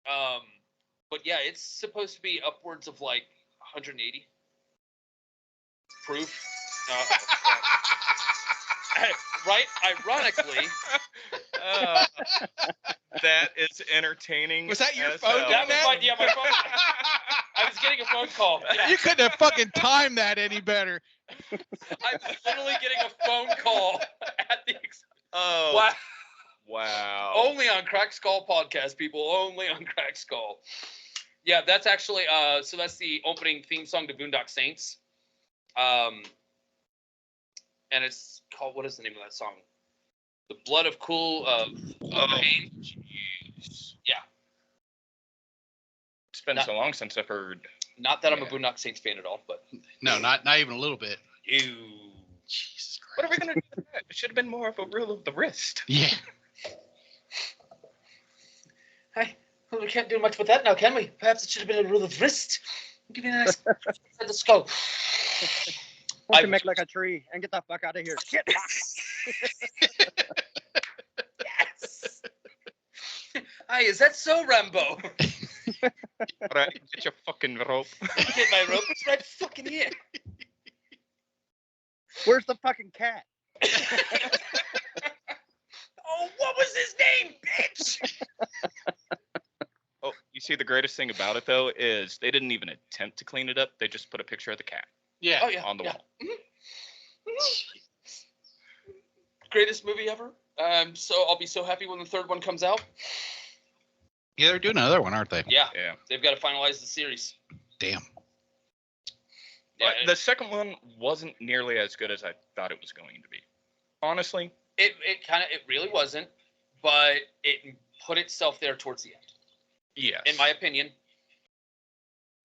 but yeah, it's supposed to be upwards of like 180 proof. Right? Ironically, That is entertaining. Was that your as phone hell. that was my phone. I was getting a phone call. Yeah. You couldn't have fucking timed that any better. I'm literally getting a phone call at the Oh, wow. wow. Only on Crack Skull podcast, people. Only on Crack Skull. Yeah, that's actually so that's the opening theme song to Boondock Saints. And it's called, what is the name of that song? The Blood of Cool Pain. Jeez. Yeah. It's been Not- so long since I've heard. Not that I'm a Yeah. Boondock Saints fan at all, but No, not even a little bit. ew. Jesus Christ. What are we gonna do? with that? It should have been more of a rule of the wrist. Yeah. Hey, well, we can't do much with that now, can we? Perhaps it should have been a rule of wrist. Give me a nice at the skull. Why don't you I- make like a tree and get the fuck out of here? Shit. Yes. Hi, is that so, Rambo? All right, get your fucking rope. Get my rope. It's right fucking here. Where's the fucking cat? Oh, what was his name, bitch? Oh, you see, the greatest thing about it though is they didn't even attempt to clean it up. They just put a picture of the cat Yeah. Oh yeah. on the yeah. wall. Greatest movie ever. So I'll be so happy when the third one comes out. Yeah, they're doing another one, aren't they? Yeah. Yeah. They've got to finalize the series. Damn. Yeah, But the second one wasn't nearly as good as I thought it was going to be. Honestly. it really wasn't, but it put itself there towards the end. Yes. In my opinion.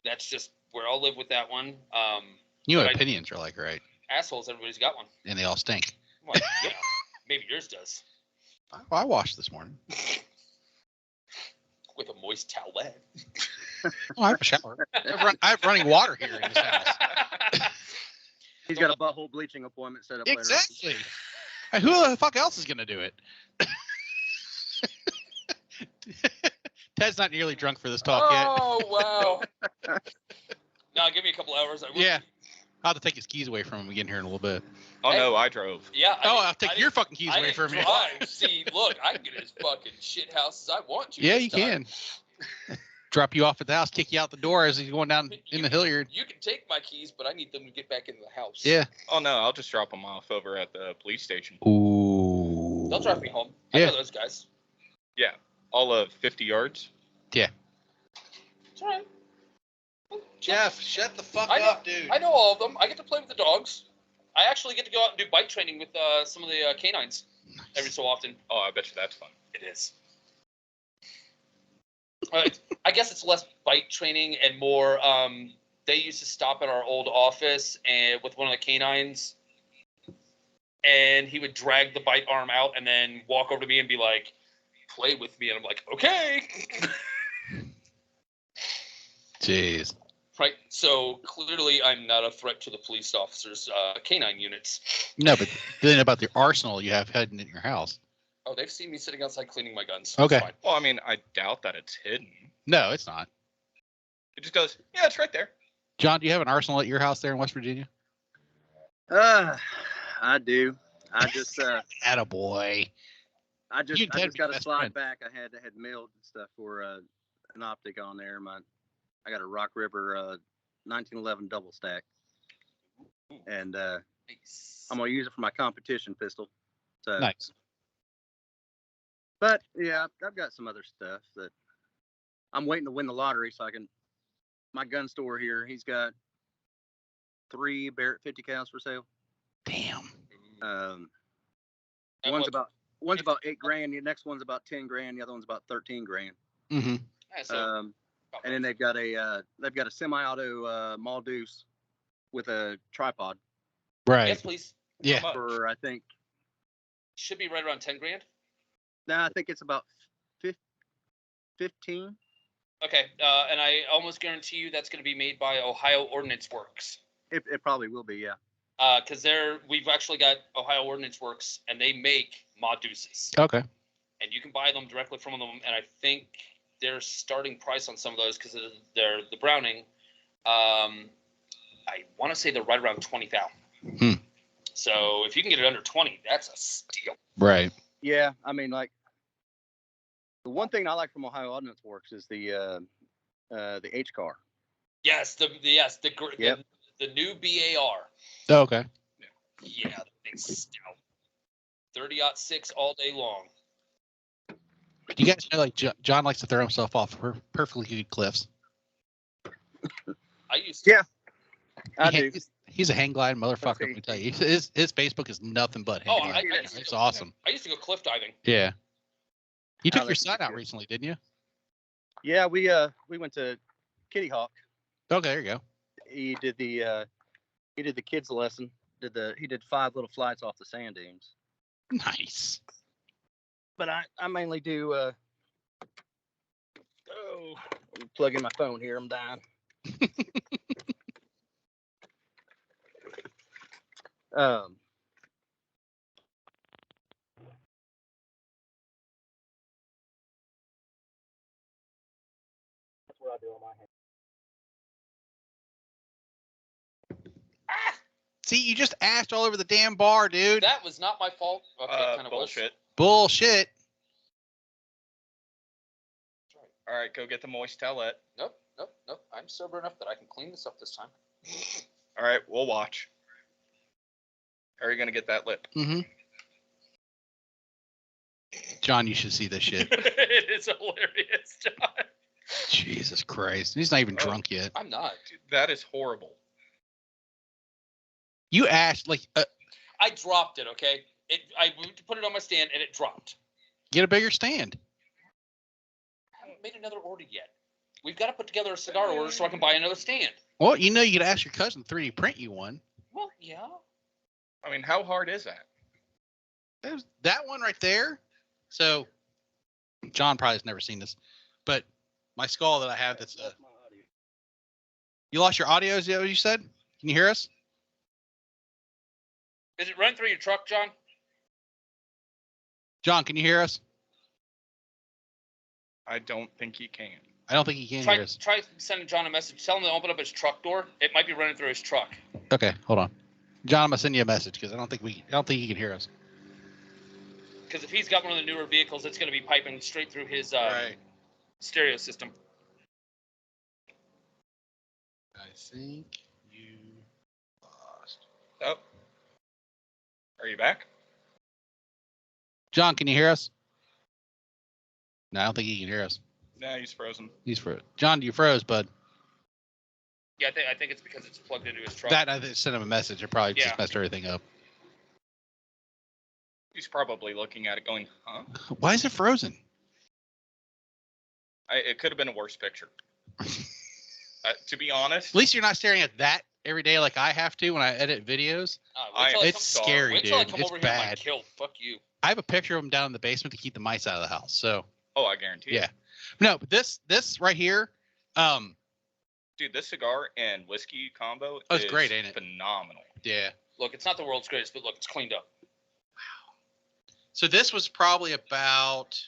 That's just where I'll live with that one. You know But what opinions are like, right? Assholes, everybody's got one. And they all stink. Well, yeah, maybe yours does. I washed this morning. With a moist towelette. Oh, I have a shower. I have running water here in this house. He's got a butthole bleaching appointment set up later. Exactly. Hey, who the fuck else is gonna do it? Ted's not nearly drunk for this talk yet. Oh wow. No, give me a couple hours. I will. Yeah. I'll have to take his keys away from him again here in a little bit. Oh Hey. no, I drove. Yeah. I'll take your fucking keys I away didn't from me. drive. See, look, I can get as fucking shit house as I want to. Yeah, this you time. can. Drop you off at the house, kick you out the door as he's going down in the Hilliard. You can take my keys, but I need them to get back into the house. Yeah. Oh no, I'll just drop them off over at the police station. Ooh. They'll drive me home. I Yeah. know those guys. All of 50 yards. It's all right. Jeff, shut the fuck I know- up, dude. I know all of them. I get to play with the dogs. I actually get to go out and do bike training with some of the canines every so often. Oh, I bet you that's fun. It is. I guess it's less bite training and more. They used to stop at our old office and with one of the canines, and he would drag the bite arm out and then walk over to me and be like, "Play with me," and I'm like, "Okay." Jeez. Right. So clearly, I'm not a threat to the police officers' canine units. No, but then about the arsenal you have hidden in your house. Oh, they've seen me sitting outside cleaning my guns. It's Okay. fine. Well, I mean, I doubt that it's hidden. No, it's not. It just goes, yeah, it's right there. John, do you have an arsenal at your house there in West Virginia? I do. I just Attaboy. I just You and Ted got be a best slide friends. back. I had mailed and stuff for an optic on there. I got a Rock River 1911 double stack, and Nice. I'm gonna use it for my competition pistol. So, Nice. but yeah, I've got some other stuff that I'm waiting to win the lottery so I can. My gun store here, he's got 3 Barrett 50 cals for sale. Damn. Um, And one's what- about $8,000. The next one's about 10 grand. The other one's about 13 grand. Mm-hmm. Yeah, so, And then they've got a semi-auto Maldeus with a tripod Right. yes, please. Yeah. How much? for I think Should be right around 10 grand. I think it's about 15. Okay, and I almost guarantee you that's going to be made by Ohio Ordnance Works. It probably will be, yeah. Because we've actually got Ohio Ordnance Works, and they make Maldeus's, Okay. and you can buy them directly from them. And I think their starting price on some of those, because they're the Browning, I want to say they're right around 20,000. Hmm. So if you can get it under 20, that's a steal. Right. Yeah, I mean, like the one thing I like from Ohio Ordnance Works is the H car. Yes, the Yep. the new BAR. Oh, okay. Yeah, the big stout. 30-06 all day long. You guys know, like John likes to throw himself off perfectly good cliffs. I used to. Yeah. I do. He's a hang glide motherfucker. Let me tell you, his Facebook is nothing but hang Oh, glide. I used to It's go- awesome. I used to go cliff diving. Yeah. You took Oh, your that's son out good. recently, didn't you? Yeah, we went to Kitty Hawk. Okay, there you go. He did the kids lesson. He did 5 little flights off the sand dunes. Nice. But I mainly do plug in my phone here, I'm dying. See, you just ashed all over the damn bar, dude. That was not my fault. Okay, kind of Bullshit. Bullshit. All right, go get the moist towelette. Nope. I'm sober enough that I can clean this up this time. All right, we'll watch. How are you gonna get that lip? Mm-hmm. John, you should see this shit. It is hilarious, John. Jesus Christ. He's not even drunk yet. I'm not. Dude, that is horrible. You ashed like I dropped it. Okay, I moved to put it on my stand and it dropped. get a bigger stand. I haven't made another order yet. We've got to put together a cigar order so I can buy another stand. Well, you know you could ask your cousin to 3D print you one. Well, yeah. I mean, how hard is that? There's that one right there. So John probably has never seen this, but my skull that I have that's you lost your audio, is that what you said? Can you hear us? Is it running through your truck, John? John, can you hear us? I don't think he can. I don't think he can hear us. Try sending John a message. Tell him to open up his truck door. It might be running through his truck. Okay, hold on. John, I'm gonna send you a message because I don't think he can hear us. Because if he's got one of the newer vehicles, it's going to be piping straight through his stereo system. I think you lost. Oh. Are you back? John, can you hear us? No, I don't think he can hear us. Nah, he's frozen. He's froze. John, you froze, bud. Yeah, I think it's because it's plugged into his truck. That I sent him a message. It probably Yeah. just messed everything up. He's probably looking at it going, huh? Why is it frozen? It could have been a worse picture. To be honest, At least you're not staring at that every day like I have to when I edit videos. Wait till I It's come- scary, Wait till I dude. come It's over here and I'm bad. killed. Fuck you. I have a picture of him down in the basement to keep the mice out of the house. So oh, I guarantee yeah. it. No, but this right here, Dude, this cigar and whiskey combo Oh, it's is great, ain't it? phenomenal. yeah. Look, it's not the world's greatest, but look, it's cleaned up. So this was probably about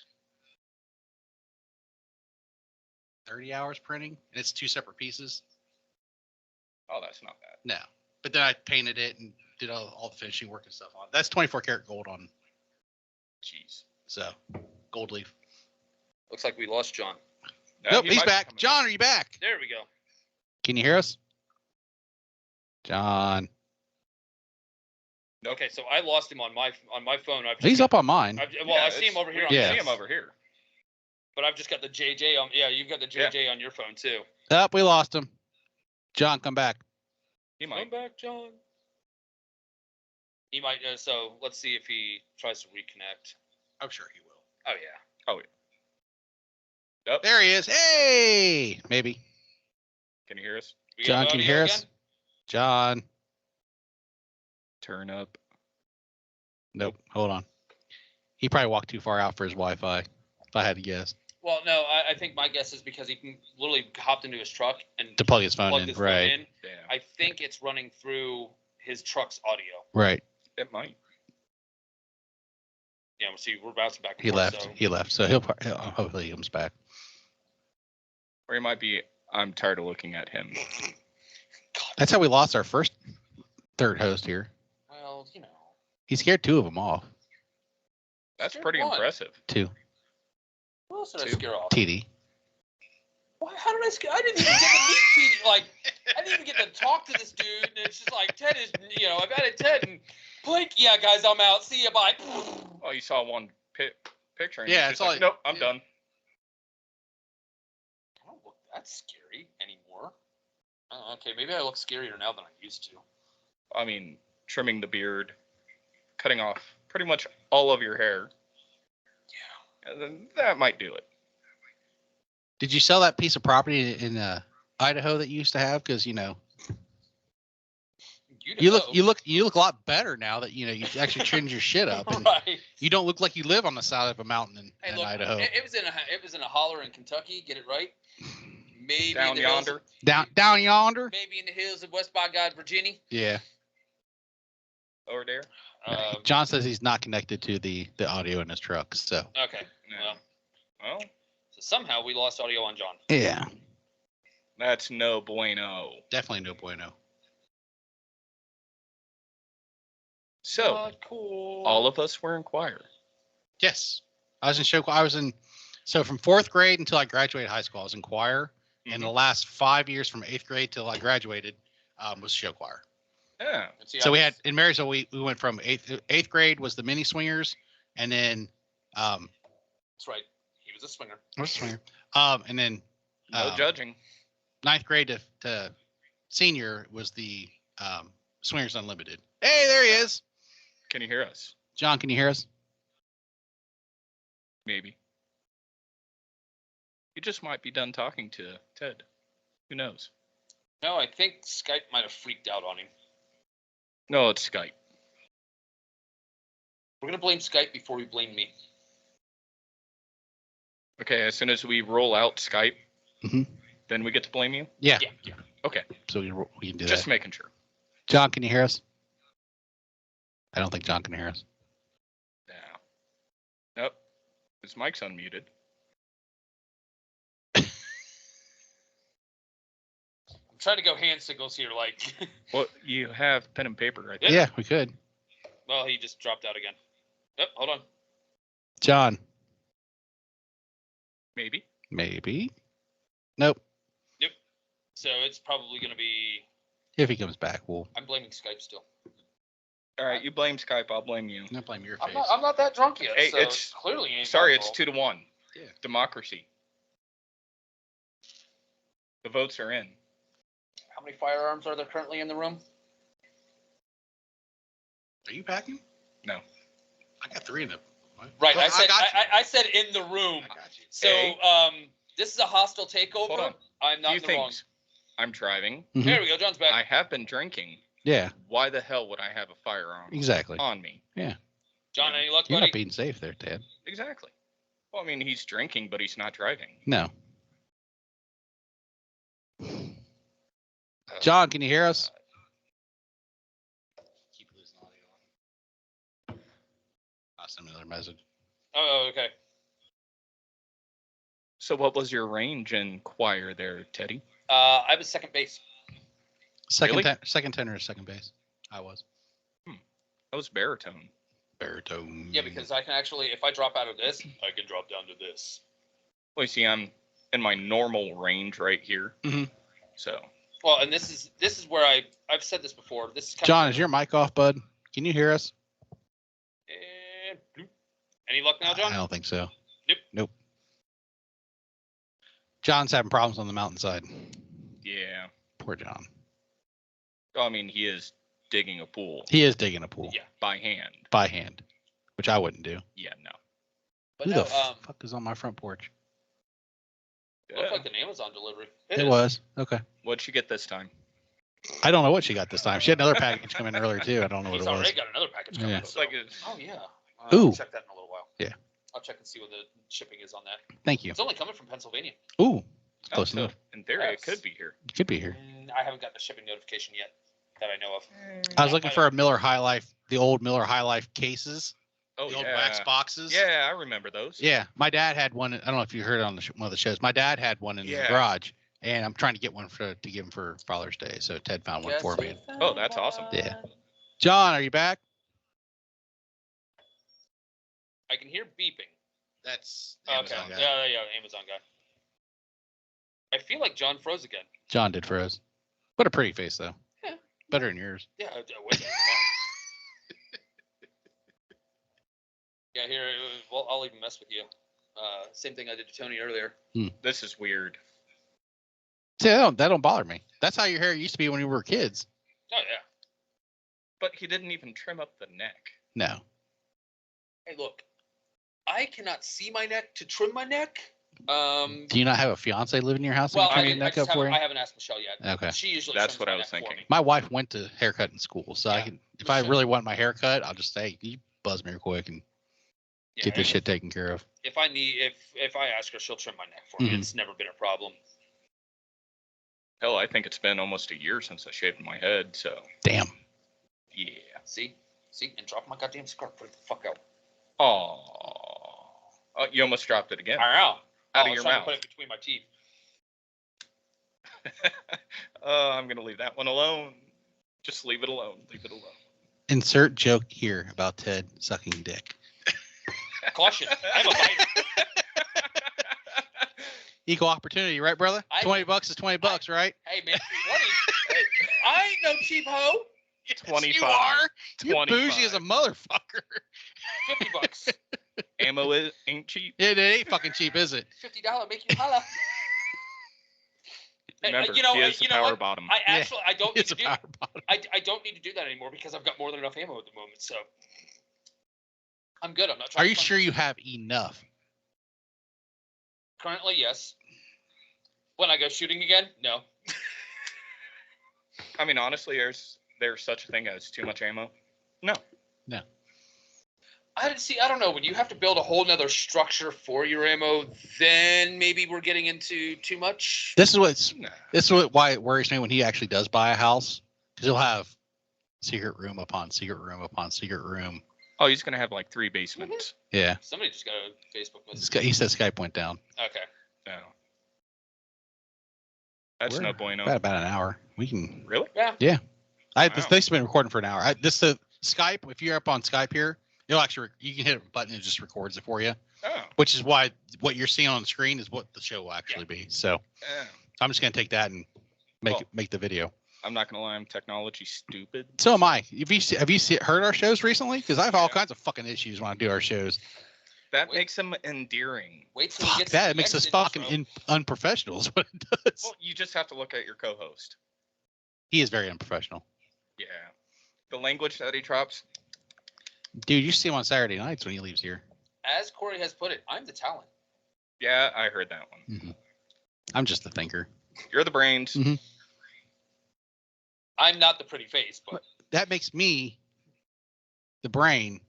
30 hours printing, and it's 2 separate pieces. Oh, that's not bad. No, but then I painted it and did all the finishing work and stuff on it. That's 24 karat gold on, Jeez. so gold leaf. Looks like we lost John. Nope, he he's might be back. coming John, are you back? There we go. Can you hear us? John. Nope. Okay, so I lost him on my phone. He's up on mine. I see him over here. We On can Yeah. see this, him over here. But I've just got the JJ on. Yeah, you've got the JJ on your phone too. Up, we lost him. John, come back. He Come might. back, John. He might. So let's see if he tries to reconnect. I'm sure he will. Oh yeah. Oh, yeah. Yep. There he is. Hey, maybe. Can you hear us? We got John, can you audio hear again? us? John. Turn up. Nope. Hold on. He probably walked too far out for his Wi-Fi. If I had to guess. Well, no, I think my guess is because he literally hopped into his truck and To plug his phone plugged in. his phone Right. in. Yeah. I think it's running through his truck's audio. Right. It might. Yeah, see, we're bouncing back and He forth. left. So. He left. So hopefully he comes back. Or it might be, I'm tired of looking at him. That's how we lost our third host here. Well, you know. He scared 2 of them off. That's Sure, pretty why? impressive. 2. Who else did I Two. scare off? TD. Why, how did I scare? I didn't even get to meet Petey. Like, I didn't even get to talk to this dude. And it's just like, Ted is, I've added Ted and Blake. Yeah, guys, I'm out. See you. Bye. Oh, you saw one picture. And Yeah, you're it's just like, all- nope, I'm yeah. done. I don't look that scary anymore. Okay, maybe I look scarier now than I used to. I mean, trimming the beard, cutting off pretty much all of your hair. Yeah. Then that might do it. Did you sell that piece of property in Idaho that you used to have? Because you look a lot better now that you actually trimmed your shit up. And Right. you don't look like you live on the side of a mountain in Hey, look, Idaho. it was in a holler in Kentucky. Get it right. Maybe Down in the hills, yonder. Down yonder. maybe in the hills of West by God, Virginia. Yeah. Over there. John says he's not connected to the audio in his truck. So Okay. Yeah. Well, Well, so somehow we lost audio on John. yeah. That's no bueno. Definitely no bueno. So, Not cool. all of us were in choir. Yes. I was in show choir. So from 4th grade until I graduated high school, I was in choir. And the last 5 years from 8th grade till I graduated was show choir. Yeah. See, So I we was- had in Marysville, we went from eighth grade was the mini swingers, and then That's right. He was a swinger. what's the swinger? And then No judging. 9th grade to senior was the Swingers Unlimited. Hey, there he is. Can you hear us? John, can you hear us? Maybe. You just might be done talking to Ted. Who knows? No, I think Skype might have freaked out on him. No, it's Skype. We're gonna blame Skype before we blame me. Okay, as soon as we roll out Skype, Mhm. then we get to blame you? Yeah. Yeah. Okay, So we can do just that. making sure. John, can you hear us? I don't think John can hear us. Now. Nope. His mic's unmuted. I'm trying to go hand signals here, like. Well, you have pen and paper right there. Yeah, we could. Well, he just dropped out again. Yep, hold on. John, Maybe. maybe. Nope. So it's probably gonna be. If he comes back, I'm blaming Skype still. All right, you blame Skype, I'll blame you. not blame your I'm face. not. I'm not that drunk yet. Hey, so it's- clearly ain't. Sorry, my it's fault. 2-1. Yeah. Democracy. The votes are in. How many firearms are there currently in the room? Are you packing? No. I got 3 of them. Right. Well, I said. got you. I said in the room. I got you. So Hey. this is a hostile takeover. Hold on. I'm not Few in the wrong. things. I'm driving. Mhm. There we go. John's back. I have been drinking. Yeah, Why the hell would I have a firearm exactly. on me? John, any luck, You're buddy? not being safe there, Ted. Exactly. Well, I mean, he's drinking, but he's not driving. No. John, can you hear us? Keep losing audio. I'll send another message. Oh, okay. So what was your range in choir there, Teddy? I was second base. Second, Really? second tenor is second base. I was That was baritone. baritone. Yeah, because I can actually, if I drop out of this, I can drop down to this. Well, you see, I'm in my normal range right here. Mhm. So, Well, and this is where I've said this before. This is kind John, of, is your mic off, bud? Can you hear us? bloop. Any luck now, I John? don't think so. Nope. Nope. John's having problems on the mountainside. yeah. Poor John. Well, I mean, he is digging a pool He is digging a pool Yeah. by hand. by hand, which I wouldn't do. Yeah, no. But Who no, the fuck is on my front porch? looked like an Amazon delivery. It is. was. Okay. What'd you get this time? I don't know what she got this time. She had another package come in earlier too. I don't know what He's it was. already got another package coming. Yeah. It's like it's, Oh yeah. Ooh. I'll check that in a little while. Yeah. I'll check and see what the shipping is on that. Thank you. It's only coming from Pennsylvania. Ooh, it's oh, close so enough. in theory, it Yes. could be here. It could be here. I haven't gotten a shipping notification yet that I know of. I was looking for a Miller High Life, the old Miller High Life cases, Oh, the old yeah. wax boxes. Yeah, I remember those. Yeah, my dad had one. I don't know if you heard it on one of the shows. My dad had one in his Yeah. garage, and I'm trying to get one to give him for Father's Day. So Ted found one for me. Oh, that's awesome. Yeah. John, are you back? I can hear beeping. That's Okay. Yeah, Amazon guy. I feel like John froze again. John did froze. What a pretty face, though. Yeah. Better than yours. Yeah, wait. Yeah, here. Well, I'll even mess with you. Same thing I did to Tony earlier. This is weird. See, that don't bother me. That's how your hair used to be when we were kids. Oh yeah. But he didn't even trim up the neck. No. Hey, look. I cannot see my neck to trim my neck. Do you not have a fiance living in your house? that Well, can trim I your neck just up for haven't, you? I haven't asked Michelle yet. Okay. She usually. That's trims what my I was neck for thinking. me. My wife went to haircut in school, so I Yeah. can. If I Michelle- really want my haircut, I'll just say, "You buzz me real quick and Yeah, get this shit taken care of." If I need, if I ask her, she'll trim my neck for me. Mhm. It's never been a problem. Hell, I think it's been almost a year since I shaved my head, so Damn. yeah. See, and drop my goddamn scarf. Put it the fuck out. Oh, you almost dropped it again. I know. Out I of was your trying mouth. to put it between my teeth. I'm gonna leave that one alone. Just leave it alone. Leave it alone. Insert joke here about Ted sucking dick. Caution. I'm a biter. Equal opportunity, right, brother? I- $20 is $20, right? Hey, man, 20. I ain't no cheap hoe. Yes, 25. You are. You're 25. bougie as a motherfucker. $50. Ammo ain't cheap. It ain't fucking cheap, is it? $50 make you holla. Hey, Remember, you know, he is the you know power what? bottom. I actually I don't need It's to a do power bottom. I don't need to do that anymore because I've got more than enough ammo at the moment. So I'm good. I'm not trying. Are to you find- sure you have enough? Currently, yes. When I go shooting again, no. I mean, honestly, there's such a thing as too much ammo. No. I didn't see. I don't know. When you have to build a whole nother structure for your ammo, then maybe we're getting into too much. This is Nah. why it worries me when he actually does buy a house, because he'll have secret room upon secret room upon secret room. Oh, he's gonna have like 3 basements. Yeah. Somebody just got a Facebook message. He said Skype went down. Okay. No. That's We're no bueno. About an hour. We can. Really? Yeah. This Wow. has been recording for an hour. Skype. If you're up on Skype here, it'll actually you can hit a button and it just records it for you. Oh. Which is why what you're seeing on the screen is what the show will actually be. So Yeah. I'm just gonna take that and make the video. I'm not gonna lie, I'm technology stupid. So am I. Have you heard our shows recently? Because I have all Yeah. kinds of fucking issues when I do our shows. That Wait. makes them endearing. Wait till we Fuck get to that. the It makes us next fucking intro. unprofessional is what it does. Well, you just have to look at your co-host. He is very unprofessional. Yeah. The language that he drops. Dude, you see him on Saturday nights when he leaves here. As Corey has put it, I'm the talent. Yeah, I heard that one. I'm just the thinker. You're the brains. Mhm. I'm not the pretty face, but That makes me the brain,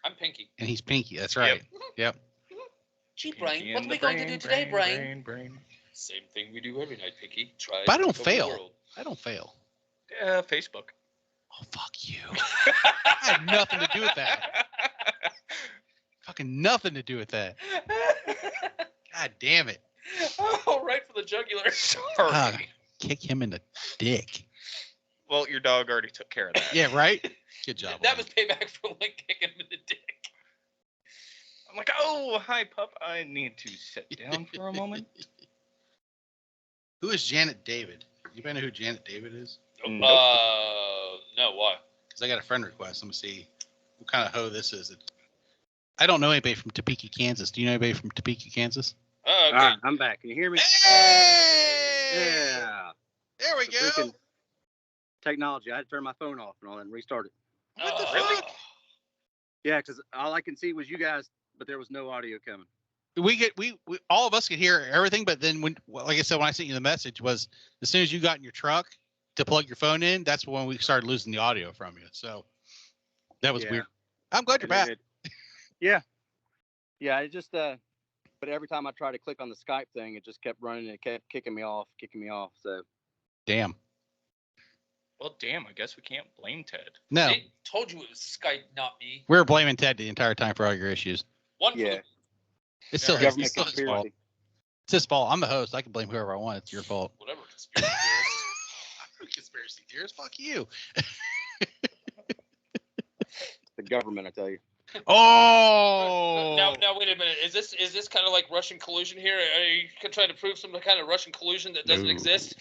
I'm Pinky. and he's Pinky. That's right. Yep. Gee, Pinky Brain, what and are we the going to do today, Brain? Brain. Same thing we do every night, Pinky. Try. But I don't to take over the fail. world. I don't fail. Yeah, Facebook. Oh, fuck you. I had nothing to do with that. Fucking nothing to do with that. God damn it. Oh, right for the jugular. Sorry. Ah, kick him in the dick. Well, your dog already took care of that. Yeah, right? Good job. That Lon. was payback for Link kicking him in the dick. I'm like, oh, hi, pup. I need to sit down for a moment. Who is Janet David? You know who Janet David is? Nope. No, why? Because I got a friend request. Let me see what kind of hoe this is. I don't know anybody from Topeka, Kansas. Do you know anybody from Topeka, Kansas? Oh, okay. All right, I'm back. Can you hear me? Hey! Yeah. There we The go. freaking technology. I had to turn my phone off and all that and restart it. What the Really? fuck? Yeah, because all I can see was you guys, but there was no audio coming. We all of us could hear everything, but then like I said, when I sent you the message was as soon as you got in your truck to plug your phone in, that's when we started losing the audio from you. So that was Yeah. weird. I'm glad you're And back. yeah. Yeah, it just but every time I tried to click on the Skype thing, it just kept running and it kept kicking me off. So Damn. Well, damn, I guess we can't blame Ted. No, They told you it was Skype, not me. we were blaming Ted the entire time for all your issues. One for yeah, the It's still, Yeah, his, government it's still his fault. conspiracy. It's his fault. I'm the host. I can blame whoever I want. It's your fault. whatever conspiracy theorist. I'm a conspiracy theorist. Fuck you. The government, I tell you. Oh. Now wait a minute. Is this kind of like Russian collusion here? Are you trying to prove some kind of Russian collusion that doesn't No. exist?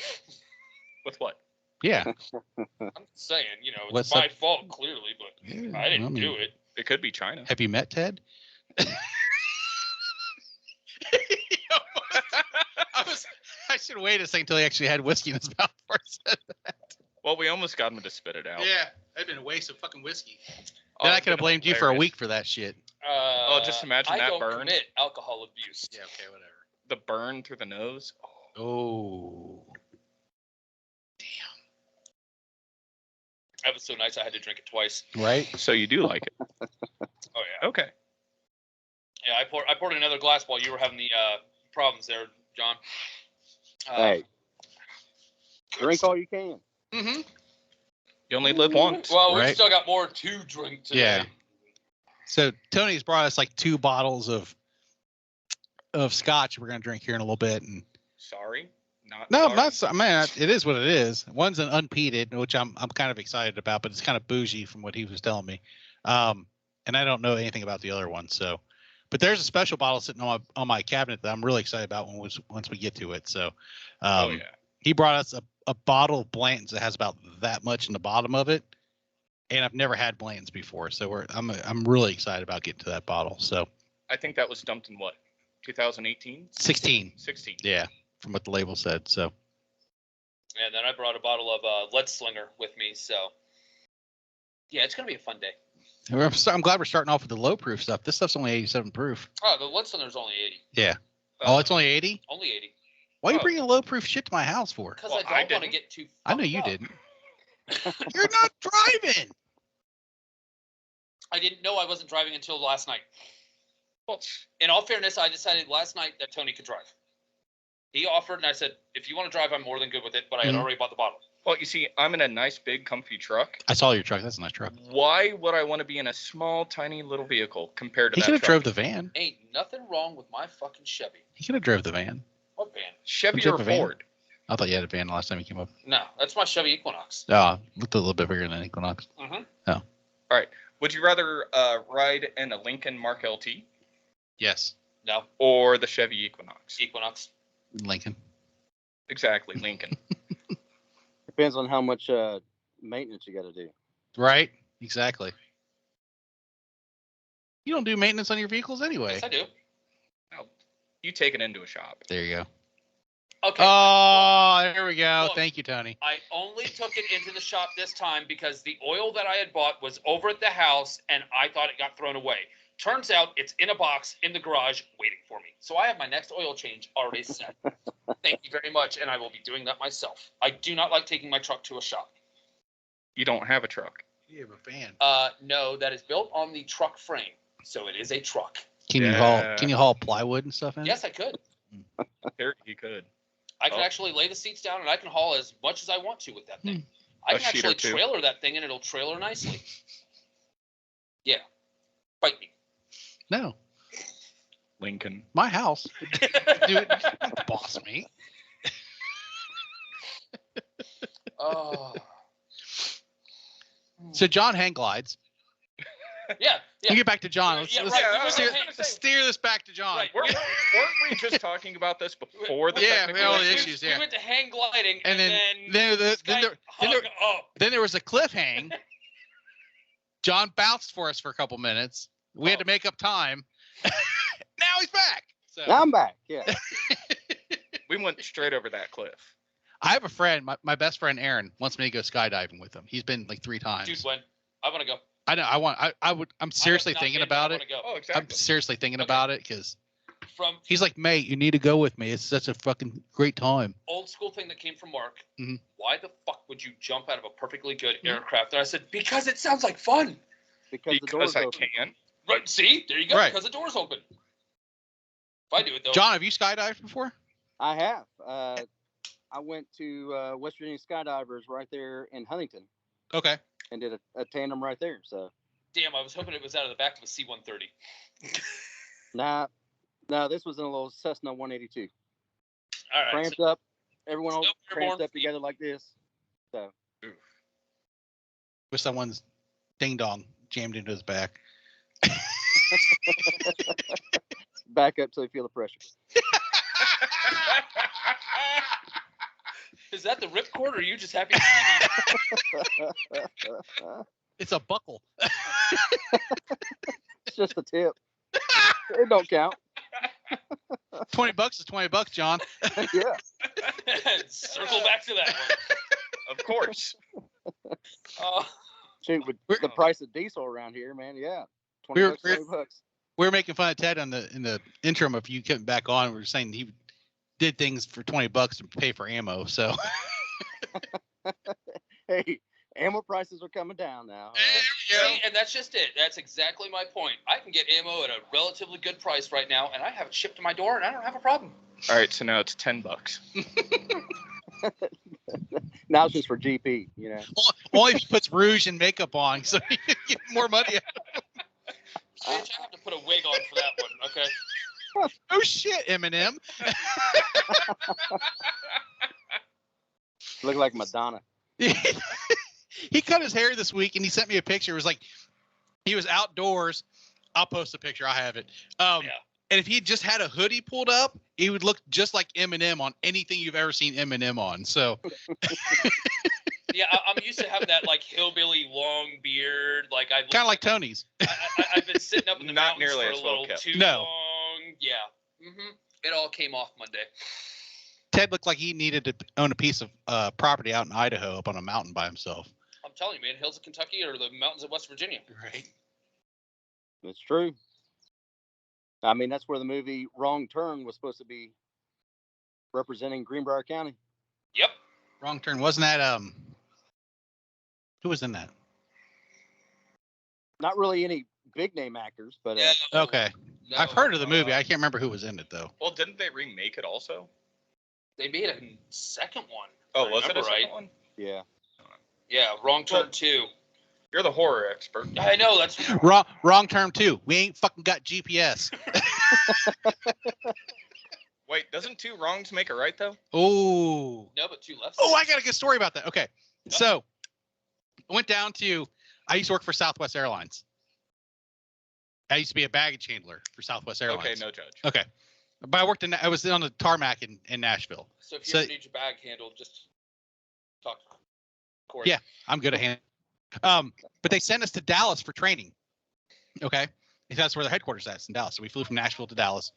With what? Yeah. I'm saying, it's What's my up? fault clearly, but Yeah, I didn't mean, do it. It could be China. Have you met Ted? I should wait a second until he actually had whiskey in his mouth before I said that. Well, we almost got him to spit it out. Yeah, that'd been a waste of fucking whiskey. Oh, Then I it's could have been blamed you for a hilarious. week for that shit. just imagine I that don't burn. commit alcohol abuse. Yeah, okay, whatever. The burn through the nose. Oh. That was so nice. I had to drink it twice. Right? So you do like it? Oh yeah. Okay. Yeah, I poured another glass while you were having the problems there, John. Hey, drink all you can. Mm-hmm. You only live once. Well, we've Right. still got more to drink today. Yeah. So Tony's brought us like 2 bottles of scotch we're gonna drink here in a little bit, and Sorry, Not No, sorry. not so, man. It is what it is. One's an unpeated, which I'm kind of excited about, but it's kind of bougie from what he was telling me. And I don't know anything about the other one, so. But there's a special bottle sitting on my cabinet that I'm really excited about once we get to it. So, Oh yeah. he brought us a bottle of Blanton's that has about that much in the bottom of it, and I've never had Blanton's before, so I'm really excited about getting to that bottle. So. I think that was dumped in what? 2018? 16. 16. Yeah, from what the label said. So. And then I brought a bottle of Lead Slinger with me. So, yeah, it's going to be a fun day. I'm glad we're starting off with the low proof stuff. This stuff's only 87 proof. Oh, the Lead Slinger's only 80. Yeah. Oh, it's only 80? Only 80. Why are you Oh. bringing low proof shit to my house for? Because Well, I I don't want to didn't. get too I know fucked you up. didn't. You're not driving. I didn't know I wasn't driving until last night. Well, In all fairness, I decided last night that Tony could drive. He offered, and I said, if you want to drive, I'm more than good with it, but I had Mhm. already bought the bottle. well, you see, I'm in a nice, big, comfy truck. I saw your truck. That's a nice truck. Why would I want to be in a small, tiny little vehicle compared to He that could have truck? drove the van. Ain't nothing wrong with my fucking Chevy. He could have drove the van. What van? Chevy Don't you or have a van? Ford? I thought you had a van last time you came up. No, that's my Chevy Equinox. Looked a little bit bigger than Equinox. Mm-hmm. Would you rather ride in a Lincoln Mark LT Yes, No, or the Chevy Equinox? Equinox. Lincoln. Exactly, Lincoln. Depends on how much maintenance you got to do. Right? Exactly. You don't do maintenance on your vehicles anyway. Yes, I do. You take it into a shop. There you go. Okay. Oh, there we go. Look. Thank you, Tony. I only took it into the shop this time because the oil that I had bought was over at the house and I thought it got thrown away. Turns out it's in a box in the garage waiting for me. So I have my next oil change already set. Thank you very much. And I will be doing that myself. I do not like taking my truck to a shop. You don't have a truck. You have a van. No, that is built on the truck frame. So it is a truck. Can you haul plywood and stuff in? Yes, I could. There, you could. I can Oh. actually lay the seats down and I can haul as much as I want to with that thing. I A can sheet or actually two. trailer that thing and it'll trailer nicely. Yeah. Bite me. No, Lincoln. my house. Dude, boss me. Oh. So John hang glides. Yeah. You get back to John. Let's, Yeah, let's, right. Yeah, We steer, went to hang- let's steer this back to John. Right. Weren't we just talking about this before the Yeah, technical we all the issues? issues. We yeah. went to hang gliding And and then this guy then hung up. there was a cliff hang. John bounced for us for a couple minutes. We had to make up time. Now he's back. So I'm back. Yeah. We went straight over that cliff. I have a friend, my best friend Aaron, wants me to go skydiving with him. He's been like 3 times. Dude, when? I want to go. I know. I'm seriously thinking about it. Oh, I'm exactly. seriously thinking Okay. about it because From he's like, mate, you need to go with me. It's such a fucking great time. old school thing that came from Mark. Mhm. Why the fuck would you jump out of a perfectly good Mm-hmm. aircraft? And I said, because it sounds like fun. Because the door's Because I open. can. Right. See? There you go. Right. Because the door's open. If I do it though. John, have you skydived before? I have. I went to West Virginia Skydivers right there in Huntington Okay. and did a tandem right there. So, Damn, I was hoping it was out of the back of a C-130. no, this was in a little Cessna 182. All right. Cramped up. Everyone all Still cramped airborne. up together like this. So, With someone's ding dong jammed into his back. back up till you feel the pressure. Is that the ripcord, or are you just happy to see me? It's a buckle. It's just a tip. It don't count. $20 is $20, John. Yeah. Circle back to that one. Of course. Oh, Shoot, with We're- the price of diesel around here, man, yeah. 20 We're- bucks, we're- 20 bucks. We were making fun of Ted in the interim of you coming back on. We were saying he did things for $20 to pay for ammo. So Hey, ammo prices are coming down now. see, and that's just it. That's exactly my point. I can get ammo at a relatively good price right now, and I have it shipped to my door, and I don't have a problem. All right, so now it's $10. Now it's just for GP, you know. only if he puts rouge and makeup on, so he can get more money. Bitch, I have to put a wig on for that one, okay? Oh shit, Eminem. Look like Madonna. He cut his hair this week and he sent me a picture. It was like he was outdoors. I'll post a picture. I have it. Yeah. And if he just had a hoodie pulled up, he would look just like Eminem on anything you've ever seen Eminem on. So Yeah, I'm used to having that like hillbilly long beard. Like I've kind of like Tony's. I've been sitting up in the Not mountains nearly for a as well little kept. too No. long. Yeah. It all came off Monday. Ted looked like he needed to own a piece of property out in Idaho up on a mountain by himself. I'm telling you, man, hills of Kentucky or the mountains of West Virginia. Right. That's true. I mean, that's where the movie Wrong Turn was supposed to be representing Greenbrier County. Yep. Wrong Turn. Wasn't that who was in that? Not really any big name actors, but Yeah. Okay. No, I've heard of the movie. I can't remember who was in it though. Well, didn't they remake it also? They made a second one. Oh, if I was it a remember second right? one? yeah. Yeah, Wrong Turn Well- 2. You're the horror expert. I know that's Wrong Turn 2. We ain't fucking got GPS. Wait, doesn't two wrongs make a right though? Oh. no, but 2 left. Oh, I got a good story about that. Okay. So I went down to, I used to work for Southwest Airlines. I used to be a baggage handler for Southwest Airlines. Okay, no judge. Okay. But I was on the tarmac in Nashville. So if you So- ever need your bag handled, just talk to Corey. Yeah. I'm good at hand. But they sent us to Dallas for training. Okay. And that's where their headquarters is in Dallas. So we flew from Nashville to Dallas.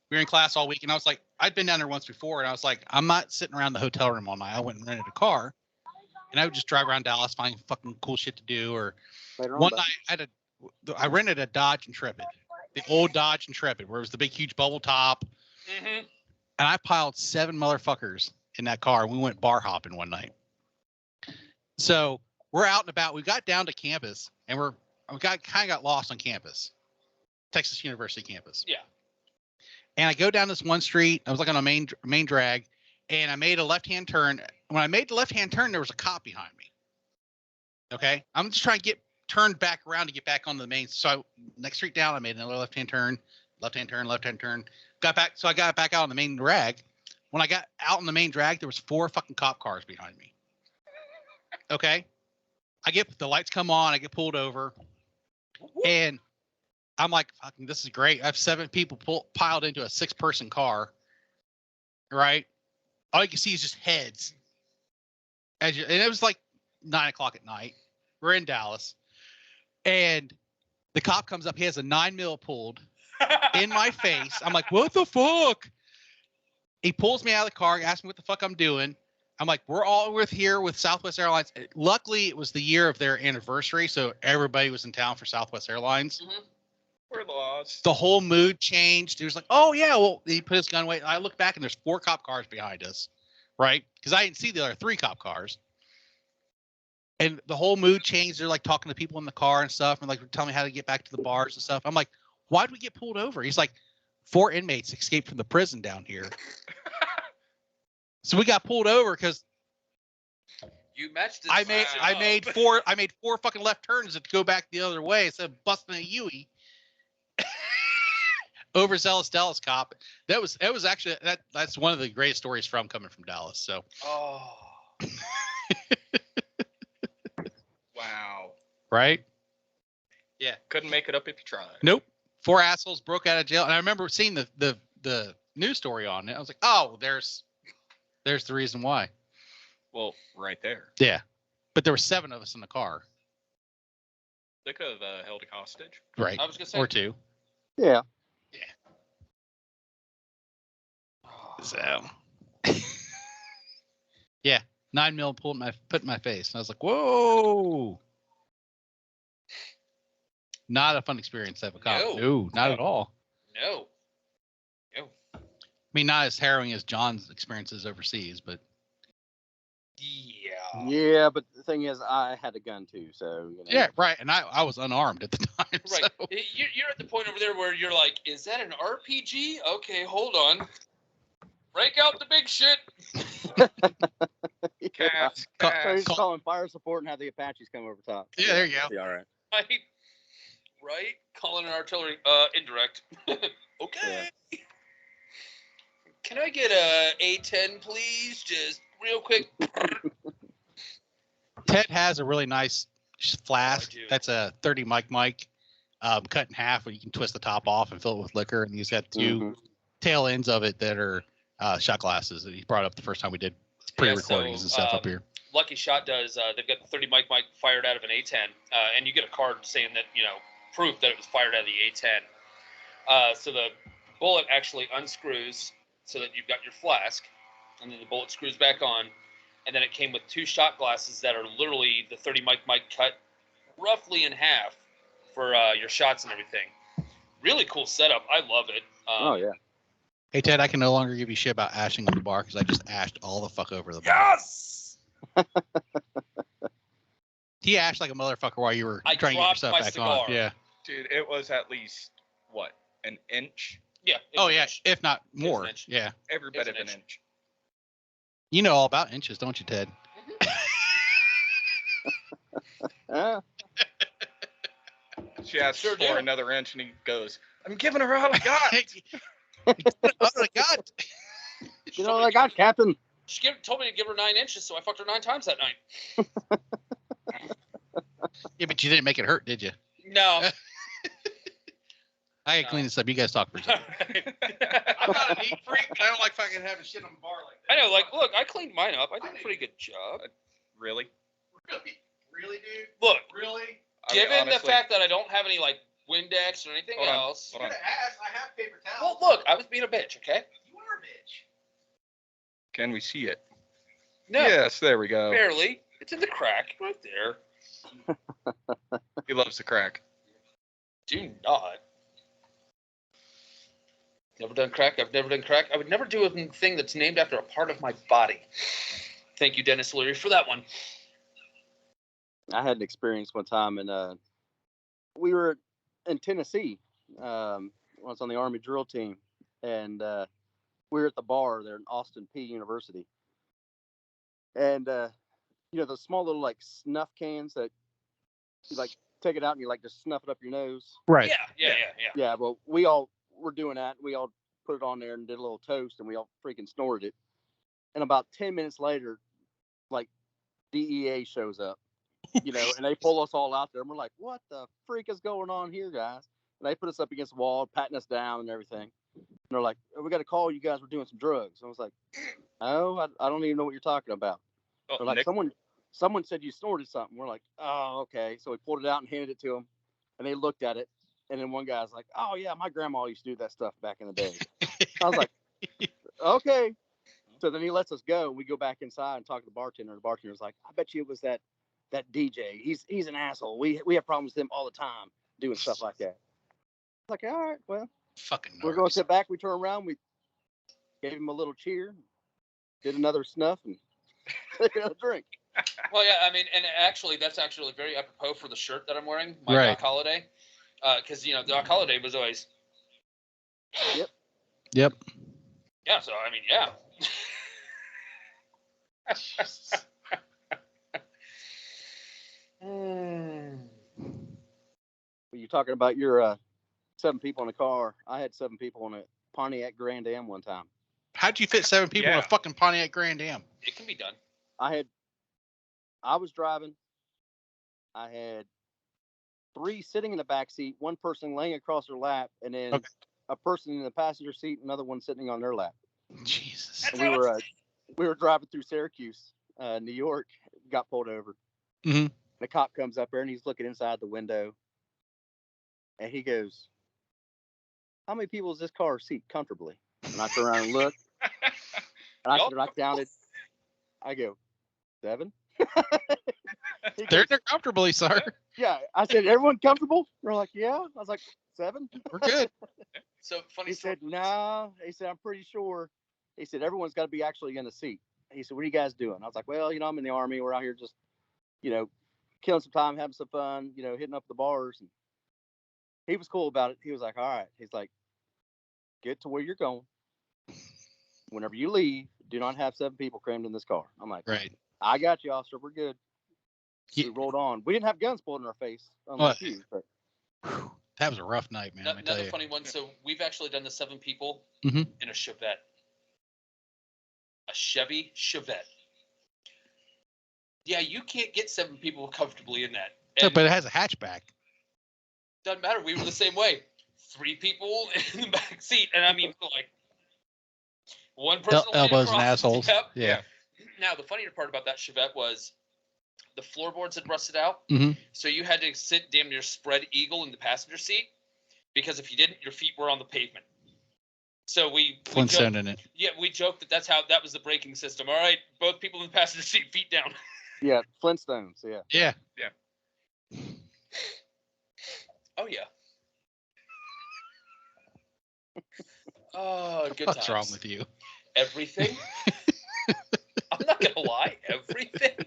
We were in class all week and I was like, I'd been down there once before and I was like, I'm not sitting around the hotel room all night. I went and rented a car and I would just drive around Dallas, find fucking cool shit to do. Or Later on, one but- night I rented a Dodge Intrepid, the old Dodge Intrepid where it was the big, huge bubble top. Mm-hmm. And I piled 7 motherfuckers in that car. We went bar hopping one night. So we're out and about. We got down to campus and we kind of got lost on campus, Texas University campus. Yeah. And I go down this one street. I was like on a main drag, and I made a left-hand turn. When I made the left-hand turn, there was a cop behind me. Okay, I'm just trying to get turned back around to get back onto the main. So next street down, I made another left-hand turn. Got back. So I got back out on the main drag. When I got out on the main drag, there was 4 fucking cop cars behind me. Okay, the lights come on. I get pulled over, and I'm like, fucking, this is great. I have 7 people piled into a 6-person car, right? All you can see is just heads. And it was like 9 o'clock at night. We're in Dallas. And the cop comes up. He has a 9mm pulled in my face. I'm like, what the fuck? He pulls me out of the car, asks me what the fuck I'm doing. I'm like, we're all here with Southwest Airlines. Luckily, it was the year of their anniversary, so everybody was in town for Southwest Airlines. Mm-hmm. We're lost. The whole mood changed. He was like, oh, yeah, well, he put his gun away. I look back, and there's 4 cop cars behind us, right? Because I didn't see the other 3 cop cars. And the whole mood changed. They're, like, talking to people in the car and stuff, and, like, telling me how to get back to the bars and stuff. I'm like, why'd we get pulled over? He's like, 4 inmates escaped from the prison down here. So we got pulled over because You matched the I made 4 fucking left turns to go back the other way instead of busting a Huey. Overzealous Dallas cop. That was actually that's one of the greatest stories coming from Dallas. So Oh. Wow. right? Couldn't make it up if you tried. Nope. 4 assholes broke out of jail, and I remember seeing the news story on it. I was like, oh, there's the reason why. Well, right there. Yeah, but there were 7 of us in the car, They could have held a hostage. right? I was gonna say. Or 2. Yeah. So, yeah, 9mm put in my face, and I was like, "Whoa!" Not a fun experience to have a cop. No, not at all. No. I mean, not as harrowing as John's experiences overseas, but Yeah. Yeah, but the thing is, I had a gun too, so you know. yeah, right. And I was unarmed at the time. Right. So. You're at the point over there where you're like, is that an RPG? Okay, hold on. Break out the big shit. Cats. So Cats. just call in fire support and have the Apaches come over top. Yeah, there you go. Be all right. Right? Right? Calling an artillery. Indirect. Okay. Can I get a A10, please? Just real quick. Ted has a really nice flask. do. That's a 30 mic, cut in half, where you can twist the top off and fill it with liquor. And he's got two Mhm. tail ends of it that are shot glasses that he brought up the first time we did pre-recordings and stuff up here. Lucky Shot does. They've got the 30 mic fired out of an A10, and you get a card saying that proof that it was fired out of the A10. So the bullet actually unscrews so that you've got your flask, and then the bullet screws back on, and then it came with two shot glasses that are literally the 30 mic cut roughly in half for your shots and everything. Really cool setup. I love it. Oh yeah. Hey Ted, I can no longer give you shit about ashing on the bar because I just ashed all the fuck over the bar. Yes. He ashed like a motherfucker while you were I trying to get dropped yourself my back cigar. on. Yeah. Dude, it was at least what, an inch? Yeah. it Oh was yeah, nice. if not was more. an inch. Yeah. Every It was bit of an an inch. inch. You know all about inches, don't you, Ted? She asks Sure for do. another inch, and he goes, "I'm giving her all I got." Oh my God. You know, like, God, Captain. She told me to give her 9 inches, so I fucked her 9 times that night. Yeah, but you didn't make it hurt, did you? No. I can clean this up. You guys talk for a second. I'm not a neat freak, but I don't like fucking having shit on the bar like I know, like, look, I cleaned mine up. I did a pretty good job. Really? Really, dude? Look, Really? I mean, given the honestly, fact that I don't have any, like, Windex or anything Hold on, else. hold on. asked. I have paper Well, look, I was being a bitch, okay? You are a bitch. Can we see it? No, Yes, there we go. barely. It's in the crack right there. He loves the crack. Do not. Never done crack. I've never done crack. I would never do a thing that's named after a part of my body. Thank you, Dennis Leary, for that one. I had an experience one time, and we were in Tennessee. I was on the Army drill team, and we were at the bar there in Austin P University. And those small little like snuff cans that you like take it out and you like just snuff it up your nose. Right. Yeah. Yeah, well, we all were doing that. We all put it on there and did a little toast, and we all freaking snorted it. And about 10 minutes later, like DEA shows up, and they pull us all out there, and we're like, "What the freak is going on here, guys?" And they put us up against the wall, patting us down and everything. And they're like, "We got to call you guys. We're doing some drugs." And I was like, "Oh, I don't even know what you're talking about." Oh, They're like, Nick, someone said you snorted something. We're like, "Oh, okay." So we pulled it out and handed it to them, and they looked at it. And then one guy's like, "Oh yeah, my grandma used to do that stuff back in the day." I was like, "Okay." So then he lets us go. We go back inside and talk to the bartender. The bartender's like, "I bet you it was that DJ. He's an asshole. We have problems with him all the time doing stuff like that." I was like, "All right, well, Fucking we're going to narcs. sit back." We turn around. We gave him a little cheer, did another snuff, and took another drink. Well, yeah, I mean, and actually, that's actually very apropos for the shirt that I'm wearing, my Right. Doc Holliday. Because, Doc Holliday was always, Yep. yeah, so, I mean, yeah. You're talking about your 7 people in a car. I had 7 people in a Pontiac Grand Am one time. How'd you fit 7 people in a Yeah. fucking Pontiac Grand Am? It can be done. I was driving. I had 3 sitting in the back seat, 1 person laying across their lap, and then Okay. a person in the passenger seat, another one sitting on their lap. Jesus. And we were driving through Syracuse, New York, got pulled over. Mhm. The cop comes up there and he's looking inside the window, and he goes, "How many people does this car seat comfortably?" And I turn around and look, and I counted. I go, 7. He They're goes, comfortably, sir. yeah. I said, "Everyone comfortable?" They're like, "Yeah." I was like, 7. We're good. So, funny He story. said, "No." He said, "I'm pretty sure." He said, "Everyone's got to be actually in the seat." He said, "What are you guys doing?" I was like, "Well, I'm in the Army. We're out here just, killing some time, having some fun, hitting up the bars." And he was cool about it. He was like, "All right." He's like, "Get to where you're going. Whenever you leave, do not have 7 people crammed in this car." I'm like, Right. "I got you, officer. We're good." Yeah. We rolled on. We didn't have guns pulled in our face, unlike you. But Whew. That was a rough night, man. Let me tell Another you. funny one. So, we've actually done the 7 people Mhm. in a Chevette. A Chevy Chevette. Yeah, you can't get 7 people comfortably in that. No, And but it has a hatchback. doesn't matter. We were the same way. 3 people in the back seat, and I mean, like, one person leaning Elbows and across. assholes. Yep. Yeah. Now, the funnier part about that Chevette was the floorboards had rusted out, Mhm. so you had to sit damn near spread eagle in the passenger seat, because if you didn't, your feet were on the pavement. So we Flintstone joked, in it. yeah, we joked that was the braking system. All right, both people in the passenger seat, feet down. Yeah, Flintstones. Yeah. Yeah. Oh yeah. Oh, good What's times. wrong with you? Everything. I'm not gonna lie, everything.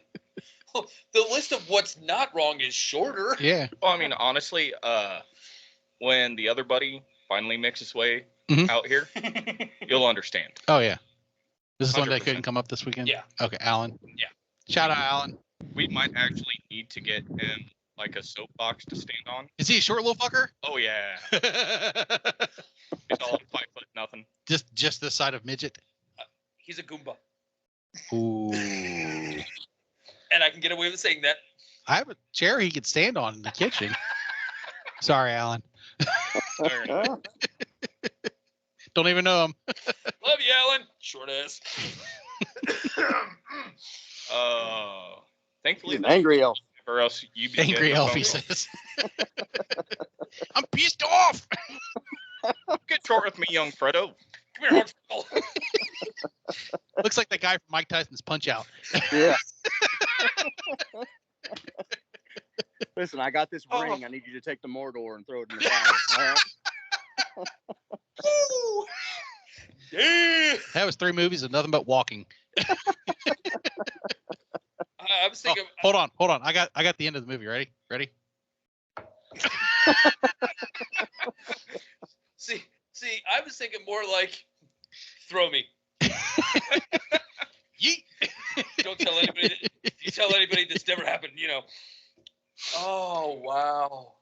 The list of what's not wrong is shorter. Yeah. Well, I mean, honestly, when the other buddy finally makes his way Mhm. out here, you'll understand. Oh yeah. This is one that 100%. couldn't come up this weekend. Yeah. Okay, Alan. Yeah. Shout out, Alan. We might actually need to get him like a soapbox to stand on. Is he a short little fucker? Oh yeah, he's all 5'0", just this side of midget. He's a Goomba, Ooh. and I can get away with saying that. I have a chair he could stand on in the kitchen. Sorry, Alan. Don't even know him. Love you, Alan. Short ass. thankfully, He's an angry elf. or else you'd be Angry getting a elf, phone he call. says. I'm pissed off. Get short with me, young Fredo. Come here, Huntsville. Looks like the guy from Mike Tyson's Punch Out. Yeah. Listen, I got this Oh. ring. I need you to take the Mordor and throw it in the fire. All right? Woo! Yeah. That was 3 movies of nothing but walking. I was thinking. Hold on. I got the end of the movie. Ready? See, I was thinking more like, throw me. Yeet. Don't tell anybody. If you tell anybody this never happened, you know. Oh wow.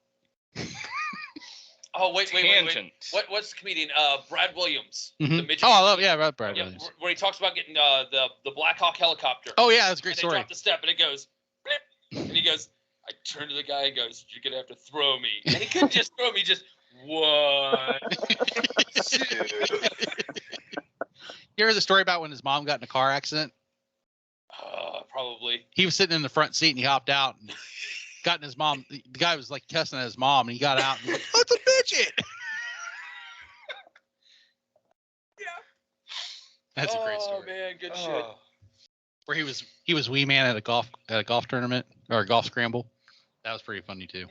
Oh wait. Tangent. What's the comedian? Brad Williams. Mhm. The midget. Oh, I love Brad Yeah, Williams. where he talks about getting the Black Hawk helicopter. Oh yeah, that's a great and they story. drop the step and it goes, blip, and he goes. I turn to the guy and goes, "You're gonna have to throw me." And he couldn't just throw me, just 1, 2. You heard the story about when his mom got in a car accident? Probably. He was sitting in the front seat and he hopped out and got in his mom. The guy was like cussing at his mom and he got out and was like, "Oh, it's a midget." Yeah. That's a great story. Oh man, good shit. Where he was wee man at a golf tournament or a golf scramble. That was pretty funny too.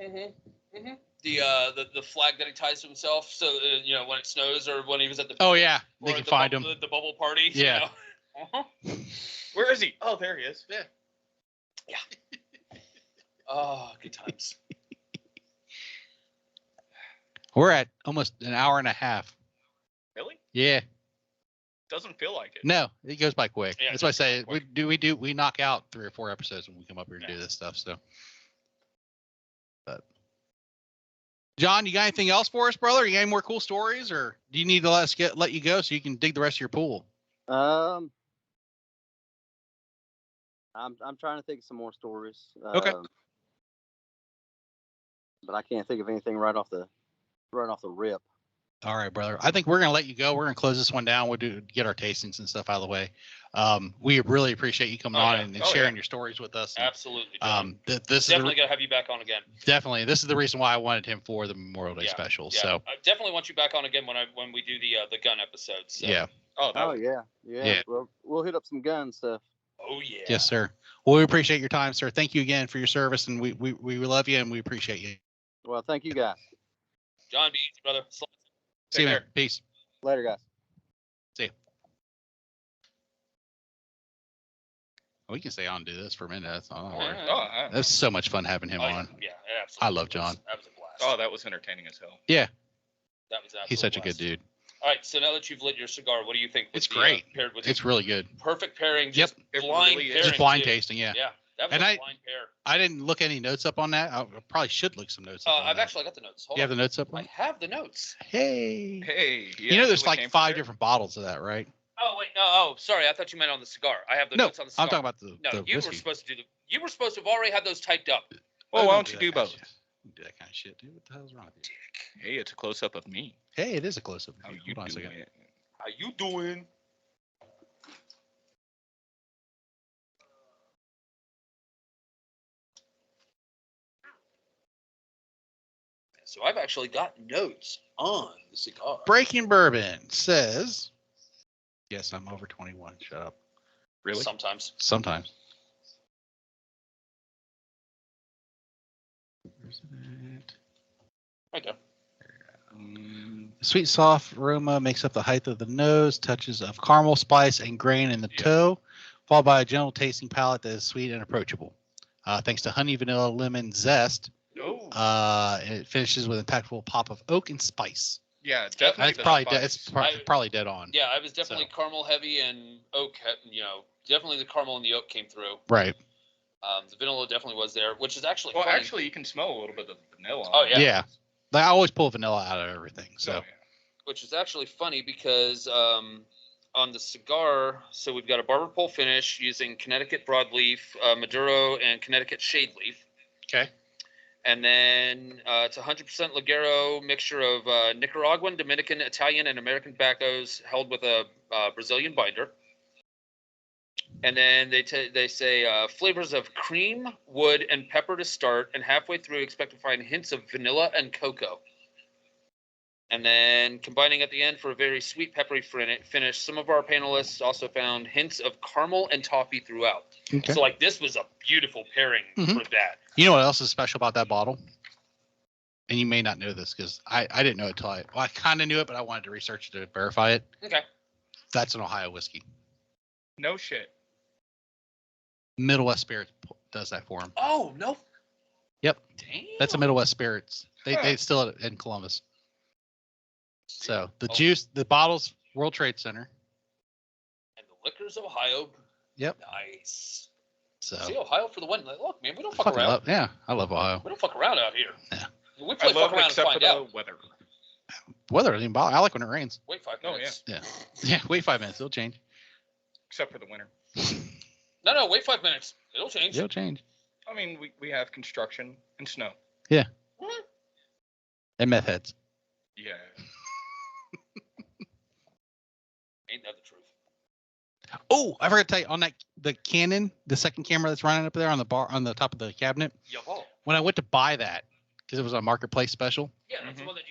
The flag that he ties to himself, so you know when it snows or when he was at the Oh yeah, they or can the find bubble, him. the bubble party. Yeah. You know? Where is he? Oh, there he is. Yeah. Oh, good times. We're at almost an hour and a half. Really? Yeah. Doesn't feel like it. No, it goes by quick. Yeah, it That's why I does go say by we knock out 3 or 4 episodes when we come up here and Yeah. do this stuff. So, but John, you got anything else for us, brother? You got any more cool stories, or do you need to let you go so you can dig the rest of your pool? I'm trying to think of some more stories. Okay. But I can't think of anything right off the rip. All right, brother. I think we're gonna let you go. We're gonna close this one down. We'll get our tastings and stuff out of the way. We really appreciate you coming Oh, on yeah. and Oh, sharing yeah. your stories with us. And, Absolutely. John. this Definitely is gotta have you back on again. this is the reason why I wanted him for the Memorial Day Yeah, special. Yeah, So I definitely want you back on again when we do the gun episode. So. yeah, Oh, that Oh was, yeah. Yeah. Well, we'll hit up some gun stuff. Oh yeah. yes, sir. Well, we appreciate your time, sir. Thank you again for your service, and we love you and we appreciate you. Well, thank you guys. John, be easy, brother. See you, man. care. Peace. Later, guys. See you. We can stay on and do this for a minute. That's all. Yeah. oh, That's so much fun having him Oh, on. Yeah, absolutely. I love John. That was a blast. oh, that was entertaining as hell. Yeah, That was absolutely he's such a blast. good dude. All right, so now that you've lit your cigar, what do you think? It's with the, great. Paired with It's really good. perfect pairing. Yep. Just It blind really is. pairing. Just blind too. tasting, yeah. Yeah, that was And a blind pair. I didn't look any notes up on that. I probably should look some notes up on I've that. actually got the notes. Hold You have on. the notes up I on? have the notes. Hey. Hey, You know, there's actually like came 5 prepared. different bottles of that, right? Oh wait, no, Oh, sorry. I thought you meant on the cigar. I have the No, notes on the cigar. I'm talking about the No, you were whiskey. supposed to do the. You were supposed to have already had those typed up. Well, I why don't don't you that do kind of both? shit. Don't do that kind of shit, dude. What the hell's wrong with you? Hey, it's a close up of me. Hey, it is a close up. How you Hold on a second. doing? How you doing? So I've actually got notes on the cigar. Breaking Bourbon says, yes, I'm over 21. Shut up. Really? Sometimes. Sometimes. Where's it at? Right there. The sweet, soft aroma makes up the height of the nose, touches of caramel, spice, and grain in the Yeah. toe, followed by a gentle tasting palate that is sweet and approachable. Thanks to honey, vanilla, lemon zest, Oh. and it finishes with an impactful pop of oak and spice. Yeah, definitely. It's the probably spice. probably dead on. Yeah, I was definitely So. caramel heavy and oak. Definitely the caramel and the oak came through. Right. The vanilla definitely was there, which is actually Well, funny. actually, you can smell a little bit of vanilla. Oh, yeah. Yeah. I always pull vanilla out of everything. So. Oh, yeah. Which is actually funny because on the cigar, so we've got a barber pole finish using Connecticut broadleaf, Maduro, and Connecticut shade leaf. Okay. And then it's 100% Ligero mixture of Nicaraguan, Dominican, Italian, and American tobaccos held with a Brazilian binder. And then they say flavors of cream, wood, and pepper to start, and halfway through expect to find hints of vanilla and cocoa. And then combining at the end for a very sweet, peppery finish. Some of our panelists also found hints of caramel and toffee throughout. Okay. So, like, this was a beautiful pairing Mhm. for that. You know what else is special about that bottle? And you may not know this because I didn't know it until I kind of knew it, but I wanted to research it to verify it. Okay. That's an Ohio whiskey. No shit. Middle West Spirits does that for them. Oh, no. Yep. Damn. That's a Middle West Spirits. They Huh. still it in Columbus. So the juice, the bottles, World Trade Center. And the liquors of Ohio. Yep. Nice. So See, Ohio for the win. Like, look, man, we don't I fuck fucking around. love, yeah, I love Ohio. We don't fuck around out here. Yeah. We I play love fuck it around and except for find the out. weather. Weather doesn't even bother. I like when it rains. Wait 5 Oh, minutes. Yeah, wait 5 minutes, it'll change. Except for the winter. No, wait 5 minutes. It'll change. It'll change. I mean, we have construction and snow. And meth heads. Yeah. Ain't that the truth? Oh, I forgot to tell you on the Canon, the second camera that's running up there on the bar on the top of the cabinet. Yaво. When I went to buy that because it was a marketplace special. Yeah, that's the one that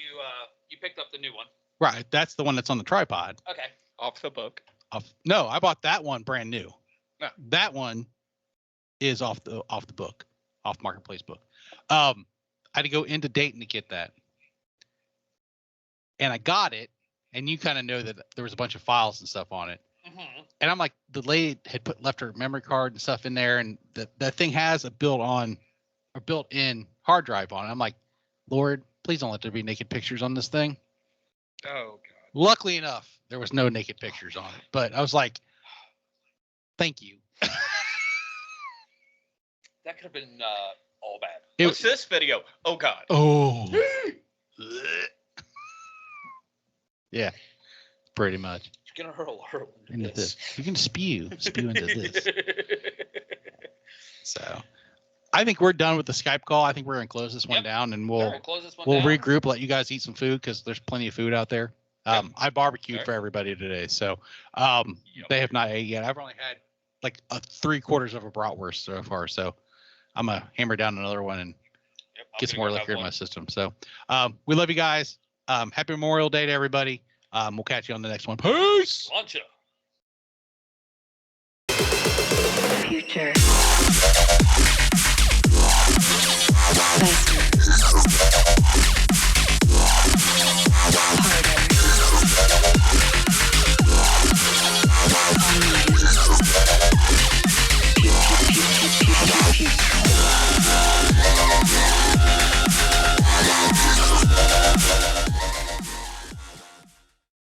you picked up the new one. Right, that's the one that's on the tripod. Okay. Off the book. No, I bought that one brand new. No. That one is off the book, off marketplace book. I had to go into Dayton to get that, and I got it. And you kind of know that there was a bunch of files and stuff on it. Mm-hmm. And I'm like, the lady had left her memory card and stuff in there, and that thing has a built-in hard drive on it. I'm like, Lord, please don't let there be naked pictures on this thing. Oh, God. Luckily enough, there was no naked pictures on it. But I was like, thank you. That could have been all bad. What's this video? Oh, God. Oh. Yeah, pretty much. You're gonna hurl Into this. You can spew into this. So I think we're done with the Skype call. I think we're gonna close this one Yep. down, and We'll we'll close this one we'll down. regroup, let you guys eat some food because there's plenty of food out there. I barbecued Okay. for everybody today, so Yep. they have not ate yet. I've only had like 3/4 of a bratwurst so far, so I'm gonna hammer down another one and Yep, I'm get some gonna more go have liquor in my one. system. So we love you guys. Happy Memorial Day to everybody. We'll catch you on the next one. Peace. Lunch ya. Future. Faster. Harder.